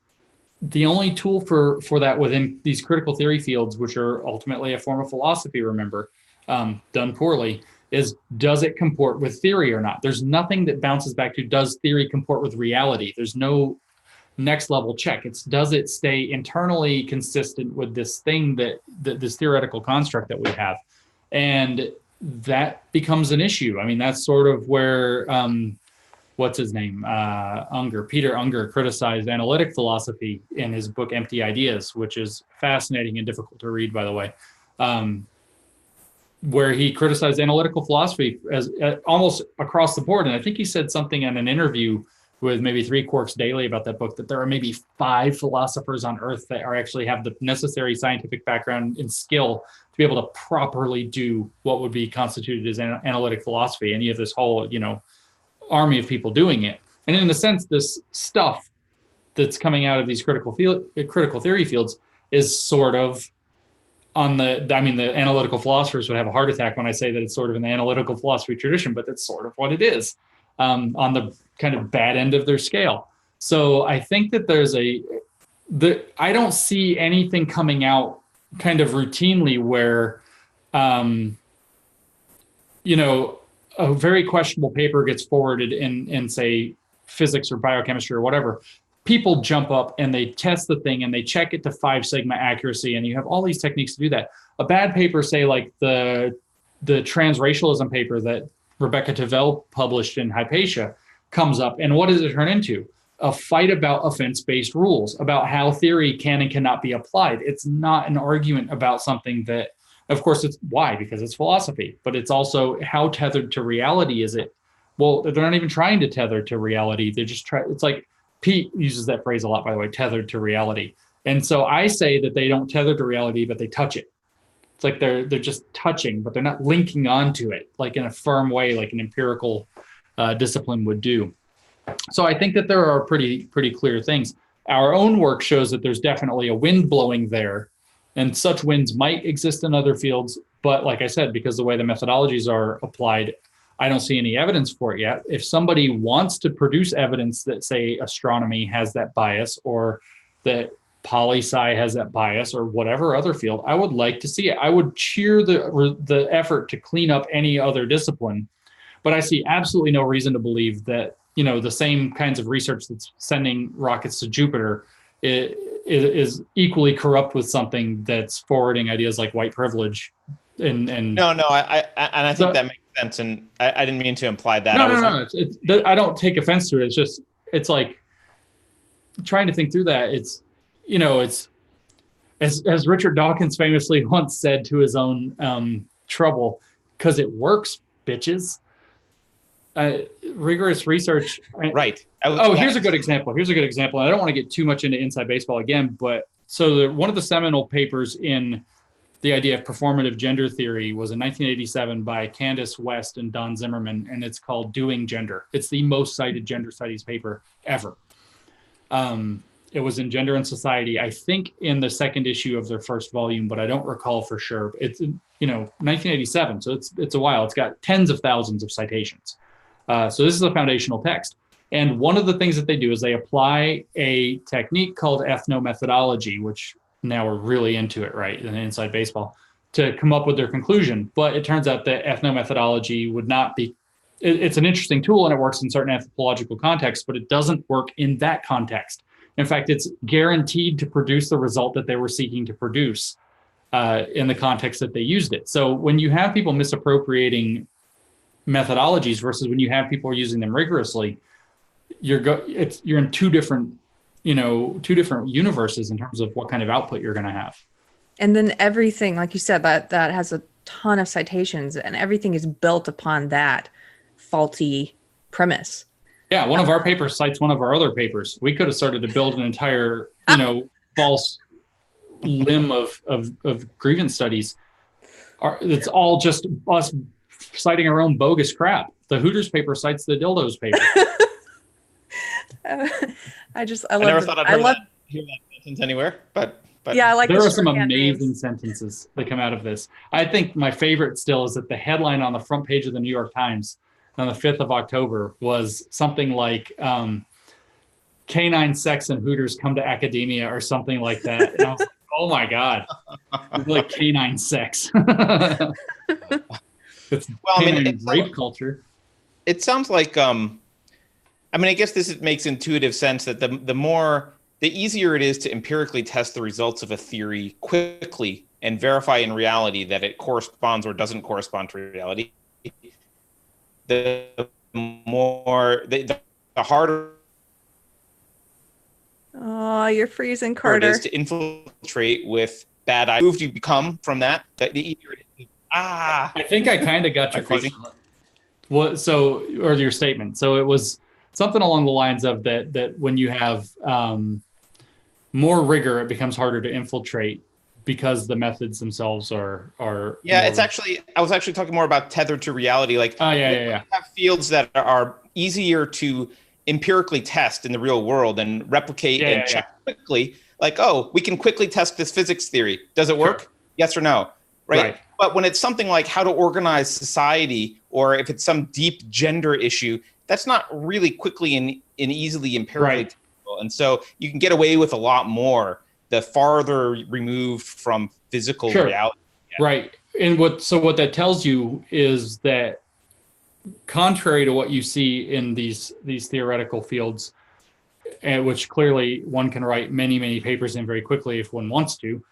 The only tool for that within these critical theory fields, which are ultimately a form of philosophy, remember, done poorly, is does it comport with theory or not? There's nothing that bounces back to does theory comport with reality. There's no next level check. It's does it stay internally consistent with this thing that this theoretical construct that we have, and that becomes an issue. I mean, that's sort of where what's his name, Peter Unger criticized analytic philosophy in his book Empty Ideas, which is fascinating and difficult to read, by the way. Where he criticized analytical philosophy as almost across the board. And I think he said something in an interview with maybe 3 Quarks Daily about that book, that there are maybe 5 philosophers on Earth that actually have the necessary scientific background and skill to be able to properly do what would be constituted as analytic philosophy. And you have this whole, army of people doing it. And in a sense, this stuff that's coming out of these critical theory fields is sort of on the analytical philosophers would have a heart attack when I say that it's sort of in the analytical philosophy tradition, but that's sort of what it is, on the kind of bad end of their scale. So I think that I don't see anything coming out kind of routinely where, a very questionable paper gets forwarded in say physics or biochemistry or whatever. People jump up and they test the thing and they check it to 5 sigma accuracy, and you have all these techniques to do that. A bad paper, say like the transracialism paper that Rebecca Tavel published in Hypatia, comes up, and what does it turn into? A fight about offense-based rules, about how theory can and cannot be applied. It's not an argument about something that, of course, it's why, because it's philosophy, but it's also how tethered to reality is it? Well, they're not even trying to tether to reality. They're just it's like, Pete uses that phrase a lot, by the way, tethered to reality. And so I say that they don't tether to reality, but they touch it. It's like they're just touching, but they're not linking onto it, like in a firm way, like an empirical discipline would do. So I think that there are pretty clear things. Our own work shows that there's definitely a wind blowing there, and such winds might exist in other fields. But like I said, because the way the methodologies are applied, I don't see any evidence for it yet. If somebody wants to produce evidence that, say, astronomy has that bias, or that poli-sci has that bias, or whatever other field, I would like to see it. I would cheer the effort to clean up any other discipline. But I see absolutely no reason to believe that, the same kinds of research that's sending rockets to Jupiter is equally corrupt with something that's forwarding ideas like white privilege. And I think that makes sense, and I didn't mean to imply that. No. I don't take offense to it. It's like trying to think through that. It's as Richard Dawkins famously once said to his own trouble, because it works, bitches. Rigorous research. Right. Here's a good example. I don't want to get too much into inside baseball again, but so one of the seminal papers in the idea of performative gender theory was in 1987 by Candace West and Don Zimmerman, and it's called Doing Gender. It's the most cited gender studies paper ever. It was in Gender and Society, I think in the second issue of their first volume, but I don't recall for sure. It's 1987, so it's a while. It's got tens of thousands of citations. So this is a foundational text. And one of the things that they do is they apply a technique called ethnomethodology, which now we're really into it, right, in inside baseball, to come up with their conclusion. But it turns out that ethnomethodology would not be, it's an interesting tool and it works in certain anthropological contexts, but it doesn't work in that context. In fact, it's guaranteed to produce the result that they were seeking to produce in the context that they used it. So when you have people misappropriating methodologies versus when you have people using them rigorously, you're in two different universes in terms of what kind of output you're going to have. And then everything, like you said, that has a ton of citations, and everything is built upon that faulty premise. Yeah, one of our papers cites one of our other papers. We could have started to build an entire, false limb of grievance studies. It's all just us citing our own bogus crap. The Hooters paper cites the Dildos paper. I never thought I'd hear that sentence anywhere, but yeah, I like. There are some amazing sentences that come out of this. I think my favorite still is that the headline on the front page of the New York Times on the 5th of October was something like canine sex and Hooters come to academia or something like that. And I was like, oh my God, like canine sex. It's rape culture. It sounds like, I guess this makes intuitive sense that the easier it is to empirically test the results of a theory quickly and verify in reality that it corresponds or doesn't correspond to reality, the harder. Oh, you're freezing, Carter. It is to infiltrate with bad ideas. Moved you become from that, the easier it is. I think I kind of got your question. Or your statement. So it was something along the lines of that when you have more rigor, it becomes harder to infiltrate because the methods themselves are. Yeah, I was actually talking more about tethered to reality. Like, you have fields that are easier to empirically test in the real world and replicate and check quickly. Like, oh, we can quickly test this physics theory. Does it work? Sure. Yes or no? Right. But when it's something like how to organize society, or if it's some deep gender issue, that's not really quickly and easily empirically testable. And so you can get away with a lot more the farther removed from physical reality. Right. And what that tells you is that, contrary to what you see in these theoretical fields, which clearly one can write many, many papers in very quickly if one wants to,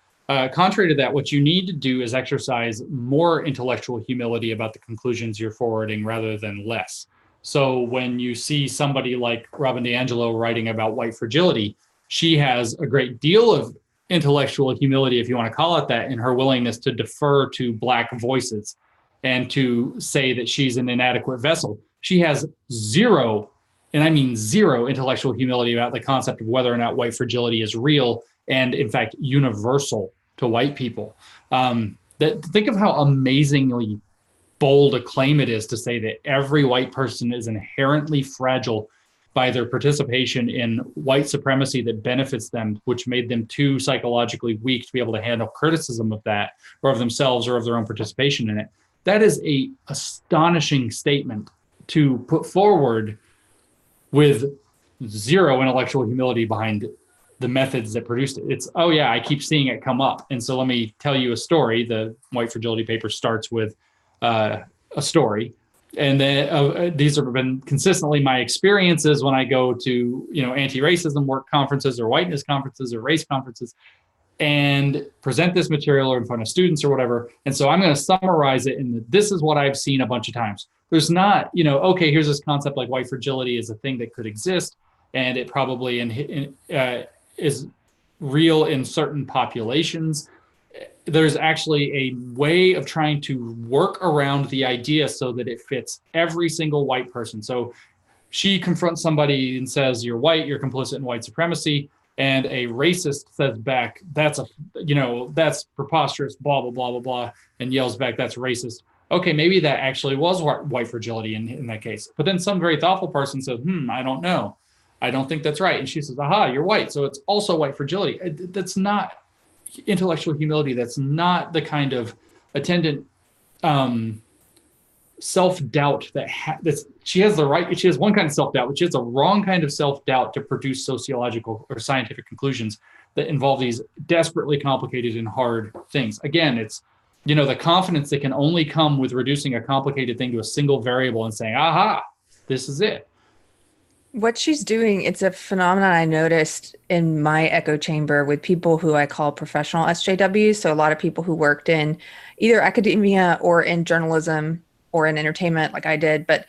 contrary to that, what you need to do is exercise more intellectual humility about the conclusions you're forwarding rather than less. So when you see somebody like Robin DiAngelo writing about white fragility, she has a great deal of intellectual humility, if you want to call it that, in her willingness to defer to Black voices and to say that she's an inadequate vessel. She has zero, and I mean zero, intellectual humility about the concept of whether or not white fragility is real and, in fact, universal to white people. Think of how amazingly bold a claim it is to say that every white person is inherently fragile by their participation in white supremacy that benefits them, which made them too psychologically weak to be able to handle criticism of that, or of themselves, or of their own participation in it. That is a astonishing statement to put forward with zero intellectual humility behind the methods that produced it. It's, oh yeah, I keep seeing it come up. And so let me tell you a story. The white fragility paper starts with a story. And then these have been consistently my experiences when I go to, anti-racism work conferences or whiteness conferences or race conferences and present this material or in front of students or whatever. And so I'm going to summarize it in this is what I've seen a bunch of times. There's not, okay, here's this concept like white fragility is a thing that could exist, and it probably is real in certain populations. There's actually a way of trying to work around the idea so that it fits every single white person. So she confronts somebody and says, you're white, you're complicit in white supremacy. And a racist says back, that's preposterous, blah, blah, blah, blah, blah, and yells back, that's racist. Okay, maybe that actually was white fragility in that case. But then some very thoughtful person says, I don't know. I don't think that's right. And she says, aha, you're white. So it's also white fragility. That's not intellectual humility. That's not the kind of attendant self-doubt that she has the right. She has one kind of self-doubt, which is a wrong kind of self-doubt to produce sociological or scientific conclusions that involve these desperately complicated and hard things. Again, it's, the confidence that can only come with reducing a complicated thing to a single variable and saying, aha, this is it. What she's doing, it's a phenomenon I noticed in my echo chamber with people who I call professional SJWs. So a lot of people who worked in either academia or in journalism or in entertainment like I did. But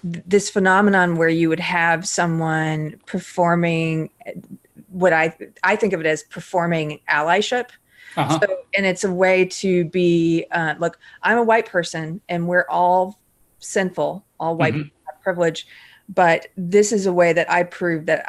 this phenomenon where you would have someone performing what I think of it as performing allyship. Uh-huh. So, and it's a way to be, look, I'm a white person and we're all sinful, all white people have privilege. But this is a way that I prove that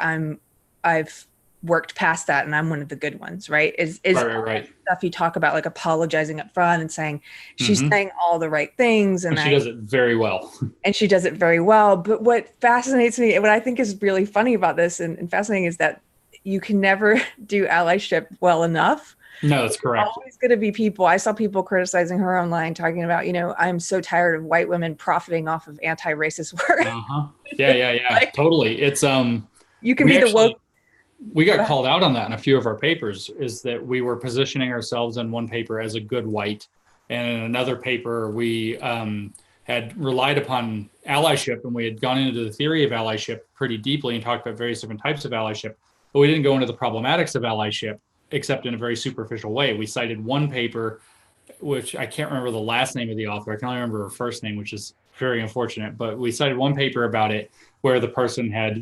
I've worked past that and I'm one of the good ones, right? Is right. Stuff you talk about, like apologizing up front and saying she's saying all the right things. And she does it very well. And she does it very well. But what fascinates me, what I think is really funny about this and fascinating is that you can never do allyship well enough. No, that's correct. There's always going to be people. I saw people criticizing her online, talking about, I'm so tired of white women profiting off of anti-racist work. Yeah. Like, totally. It's you can be the woke. We got called out on that in a few of our papers. Is that we were positioning ourselves in one paper as a good white, and in another paper we had relied upon allyship, and we had gone into the theory of allyship pretty deeply and talked about various different types of allyship, but we didn't go into the problematics of allyship except in a very superficial way. We cited one paper, which I can't remember the last name of the author. I can only remember her first name, which is very unfortunate. But we cited one paper about it where the person had,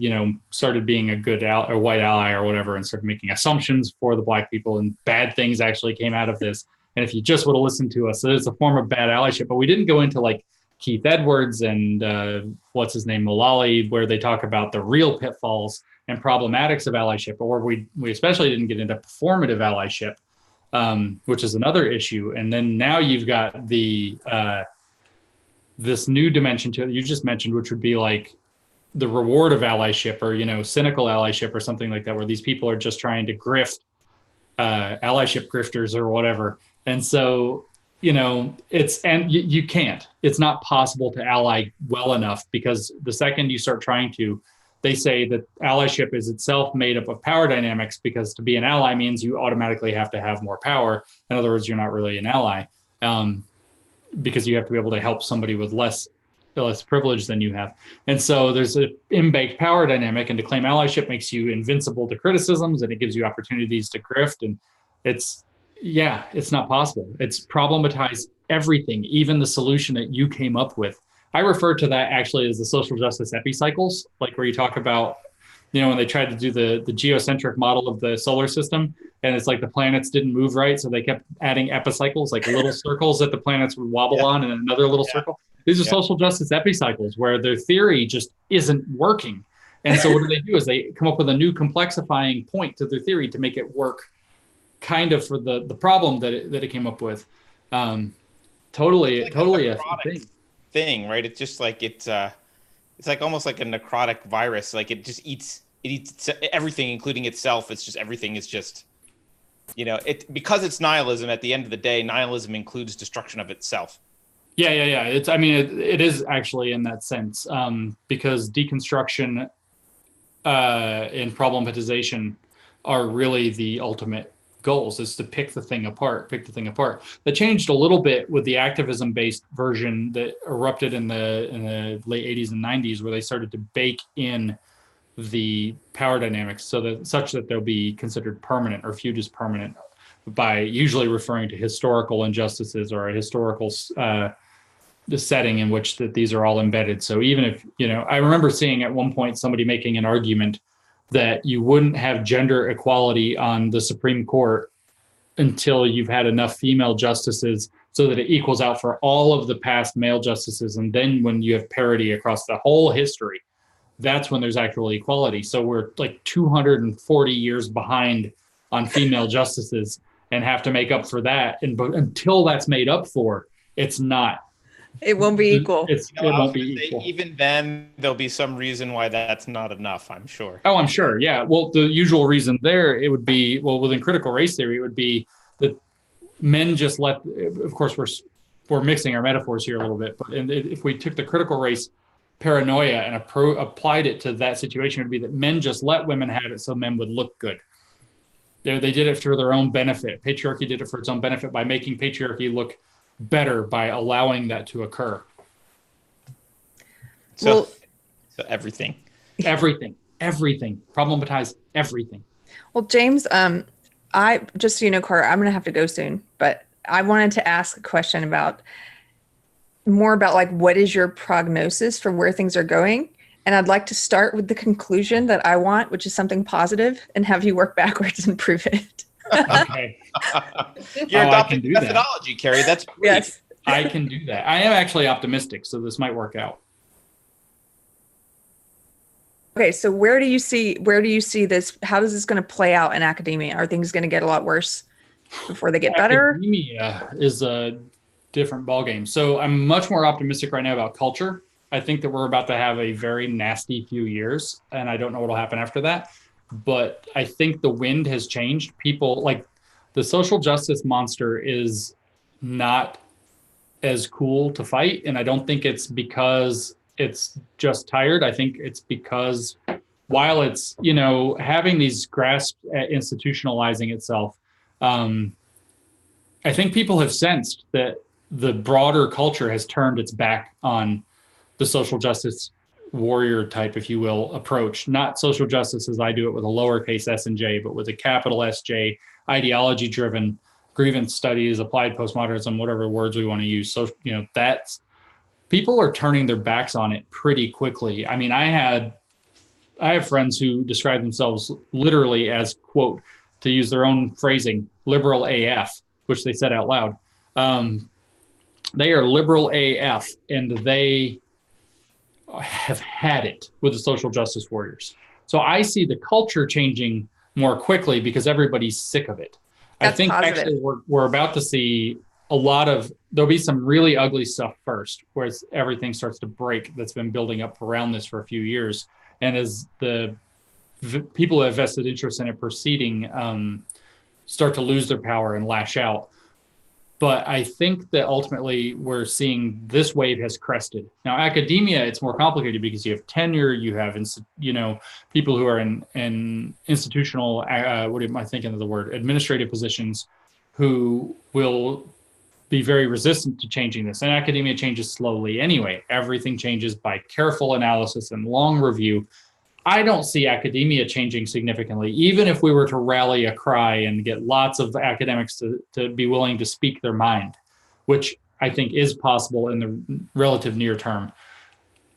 started being a good or white ally or whatever and started making assumptions for the Black people, and bad things actually came out of this. And if you just would have listened to us, so it's a form of bad allyship. But we didn't go into like Keith Edwards and what's his name, Mullally, where they talk about the real pitfalls and problematics of allyship, or we especially didn't get into performative allyship, which is another issue. And then now you've got the this new dimension to it you just mentioned, which would be like the reward of allyship, or, you know, cynical allyship or something like that, where these people are just trying to grift, allyship grifters or whatever. And so, you know, you can't, it's not possible to ally well enough, because the second you start trying to, they say that allyship is itself made up of power dynamics, because to be an ally means you automatically have to have more power. In other words, you're not really an ally, because you have to be able to help somebody with less privilege than you have. And so there's an in-baked power dynamic, and to claim allyship makes you invincible to criticisms, and it gives you opportunities to grift. And it's not possible. It's problematized everything, even the solution that you came up with. I refer to that actually as the social justice epicycles, like where you talk about, you know, when they tried to do the geocentric model of the solar system, and it's like the planets didn't move right, so they kept adding epicycles, like little circles that the planets would wobble on, and another little circle. These are social justice epicycles where their theory just isn't working. And so what do? Is they come up with a new complexifying point to their theory to make it work kind of for the problem that it came up with. Totally a thing, right? It's just like it's like almost like a necrotic virus. Like it eats everything, including itself. It's just everything is just, you know, because it's nihilism. At the end of the day, nihilism includes destruction of itself. Yeah. It is actually in that sense, because deconstruction and problematization are really the ultimate goals, is to pick the thing apart. That changed a little bit with the activism-based version that erupted in the late 80s and 90s, where they started to bake in the power dynamics such that they'll be considered permanent or viewed as permanent, by usually referring to historical injustices or a historical the setting in which these are all embedded. So even if, you know, I remember seeing at one point somebody making an argument that you wouldn't have gender equality on the Supreme Court until you've had enough female justices so that it equals out for all of the past male justices. And then when you have parity across the whole history, that's when there's actual equality. So we're like 240 years behind on female justices and have to make up for that. But until that's made up for, it won't be equal. It won't be equal. Even then, there'll be some reason why that's not enough, I'm sure. Oh, I'm sure. Yeah. Well, the usual reason there, it would be, within critical race theory, it would be that men just of course, we're mixing our metaphors here a little bit, but if we took the critical race paranoia and applied it to that situation, it would be that men just let women have it so men would look good. They did it for their own benefit. Patriarchy did it for its own benefit by making patriarchy look better, by allowing that to occur. So everything, problematize everything. Well, James, I just so you know, Carter, I'm going to have to go soon, but I wanted to ask a question more about like, what is your prognosis for where things are going? And I'd like to start with the conclusion that I want, which is something positive, and have you work backwards and prove it. Okay. You're adopting methodology, Keri. That's great. Yes. I can do that. I am actually optimistic, so this might work out. Okay, so where do you see this? How is this going to play out in academia? Are things going to get a lot worse before they get better? Academia is a different ballgame. So I'm much more optimistic right now about culture. I think that we're about to have a very nasty few years, and I don't know what will happen after that. But I think the wind has changed. People, like, the social justice monster is not as cool to fight. And I don't think it's because it's just tired. I think it's because while it's, you know, having these grasps at institutionalizing itself, I think people have sensed that the broader culture has turned its back on the social justice warrior type, if you will, approach. Not social justice as I do it with a lowercase s and j, but with a capital SJ, ideology-driven grievance studies, applied postmodernism, whatever words we want to use. So, you know, that's, people are turning their backs on it pretty quickly. I mean, I have friends who describe themselves literally as, quote, to use their own phrasing, liberal AF, which they said out loud. They are liberal AF, and they have had it with the social justice warriors. So I see the culture changing more quickly because everybody's sick of it. That's I think positive. actually we're about to see there'll be some really ugly stuff first, where everything starts to break that's been building up around this for a few years. And as the people who have vested interest in it proceeding start to lose their power and lash out. But I think that ultimately we're seeing this wave has crested. Now, academia, it's more complicated because you have tenure, you have, people who are in institutional, what am I thinking of the word, administrative positions, who will be very resistant to changing this. And academia changes slowly anyway. Everything changes by careful analysis and long review. I don't see academia changing significantly, even if we were to rally a cry and get lots of academics to be willing to speak their mind, which I think is possible in the relative near term.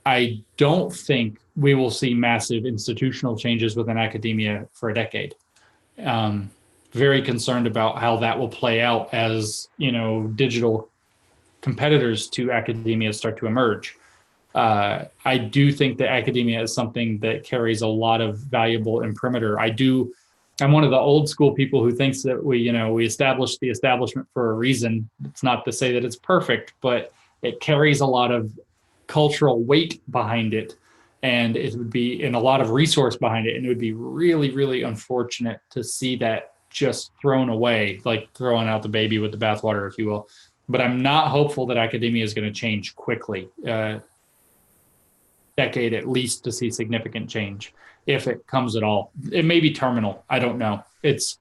I don't think we will see massive institutional changes within academia for a decade. Very concerned about how that will play out as, digital competitors to academia start to emerge. I do think that academia is something that carries a lot of valuable imprimatur. I'm one of the old school people who thinks that we established the establishment for a reason. It's not to say that it's perfect, but it carries a lot of cultural weight behind it, and it would be in a lot of resource behind it. And it would be really, really unfortunate to see that just thrown away, like throwing out the baby with the bathwater, if you will. But I'm not hopeful that academia is going to change quickly. Decade at least to see significant change, if it comes at all. It may be terminal. I don't know. Its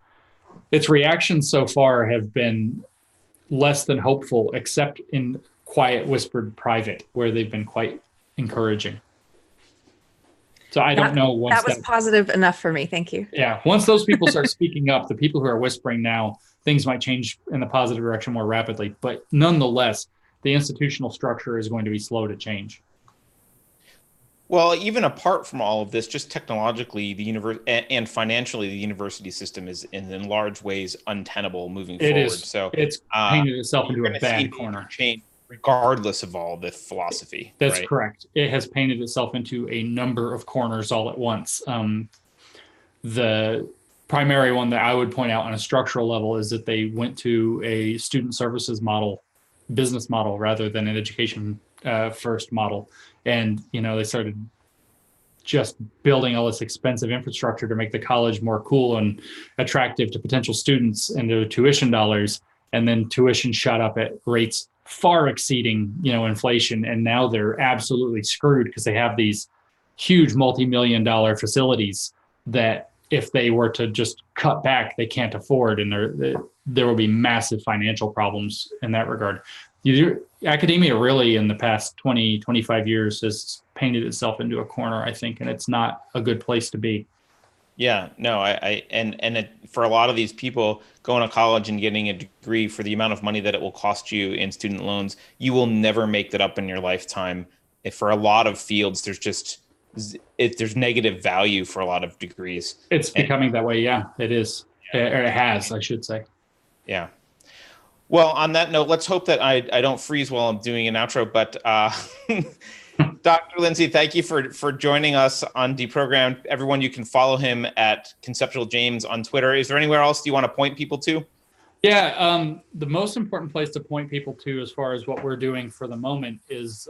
reactions so far have been less than hopeful, except in quiet, whispered private, where they've been quite encouraging. So I don't know. That was positive enough for me. Thank you. Yeah. Once those people start speaking up, the people who are whispering now, things might change in the positive direction more rapidly. But nonetheless, the institutional structure is going to be slow to change. Well, even apart from all of this, just technologically, the and financially, the university system is in large ways untenable moving forward. Is. So it's painted itself into a bad corner. Change regardless of all the philosophy. That's right? Correct. It has painted itself into a number of corners all at once. The primary one that I would point out on a structural level is that they went to a student services model, business model, rather than an education first model. And, they started just building all this expensive infrastructure to make the college more cool and attractive to potential students and their tuition dollars. And then tuition shot up at rates far exceeding, inflation. And now they're absolutely screwed because they have these huge multi-million-dollar facilities that if they were to just cut back, they can't afford. And there will be massive financial problems in that regard. Academia really in the past 20, 25 years has painted itself into a corner, I think, and it's not a good place to be. Yeah, no, for a lot of these people going to college and getting a degree for the amount of money that it will cost you in student loans, you will never make that up in your lifetime. For a lot of fields, there's negative value for a lot of degrees. It's becoming that way. Yeah, it is. Yeah. Or it has, I should say. Yeah. Well, on that note, let's hope that I don't freeze while I'm doing an outro. But Dr. Lindsay, thank you for joining us on Deprogrammed. Everyone, you can follow him at Conceptual James on Twitter. Is there anywhere else you want to point people to? Yeah, the most important place to point people to as far as what we're doing for the moment is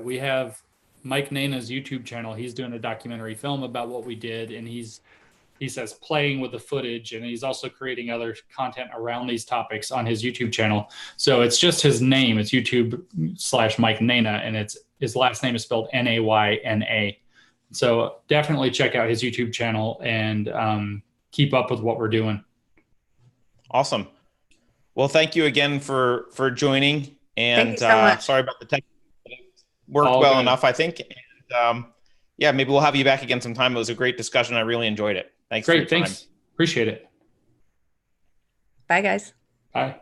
we have Mike Nayna's YouTube channel. He's doing a documentary film about what we did, and he says playing with the footage, and he's also creating other content around these topics on his YouTube channel. So it's just his name. It's YouTube/Mike Nayna, and his last name is spelled Nayna. So definitely check out his YouTube channel and keep up with what we're doing. Awesome. Well, thank you again for joining. And thank you so much. Sorry about the tech. It worked well enough, I think. And, yeah, maybe we'll have you back again sometime. It was a great discussion. I really enjoyed it. Thanks. Great. Thanks. Appreciate it. Bye, guys. Bye.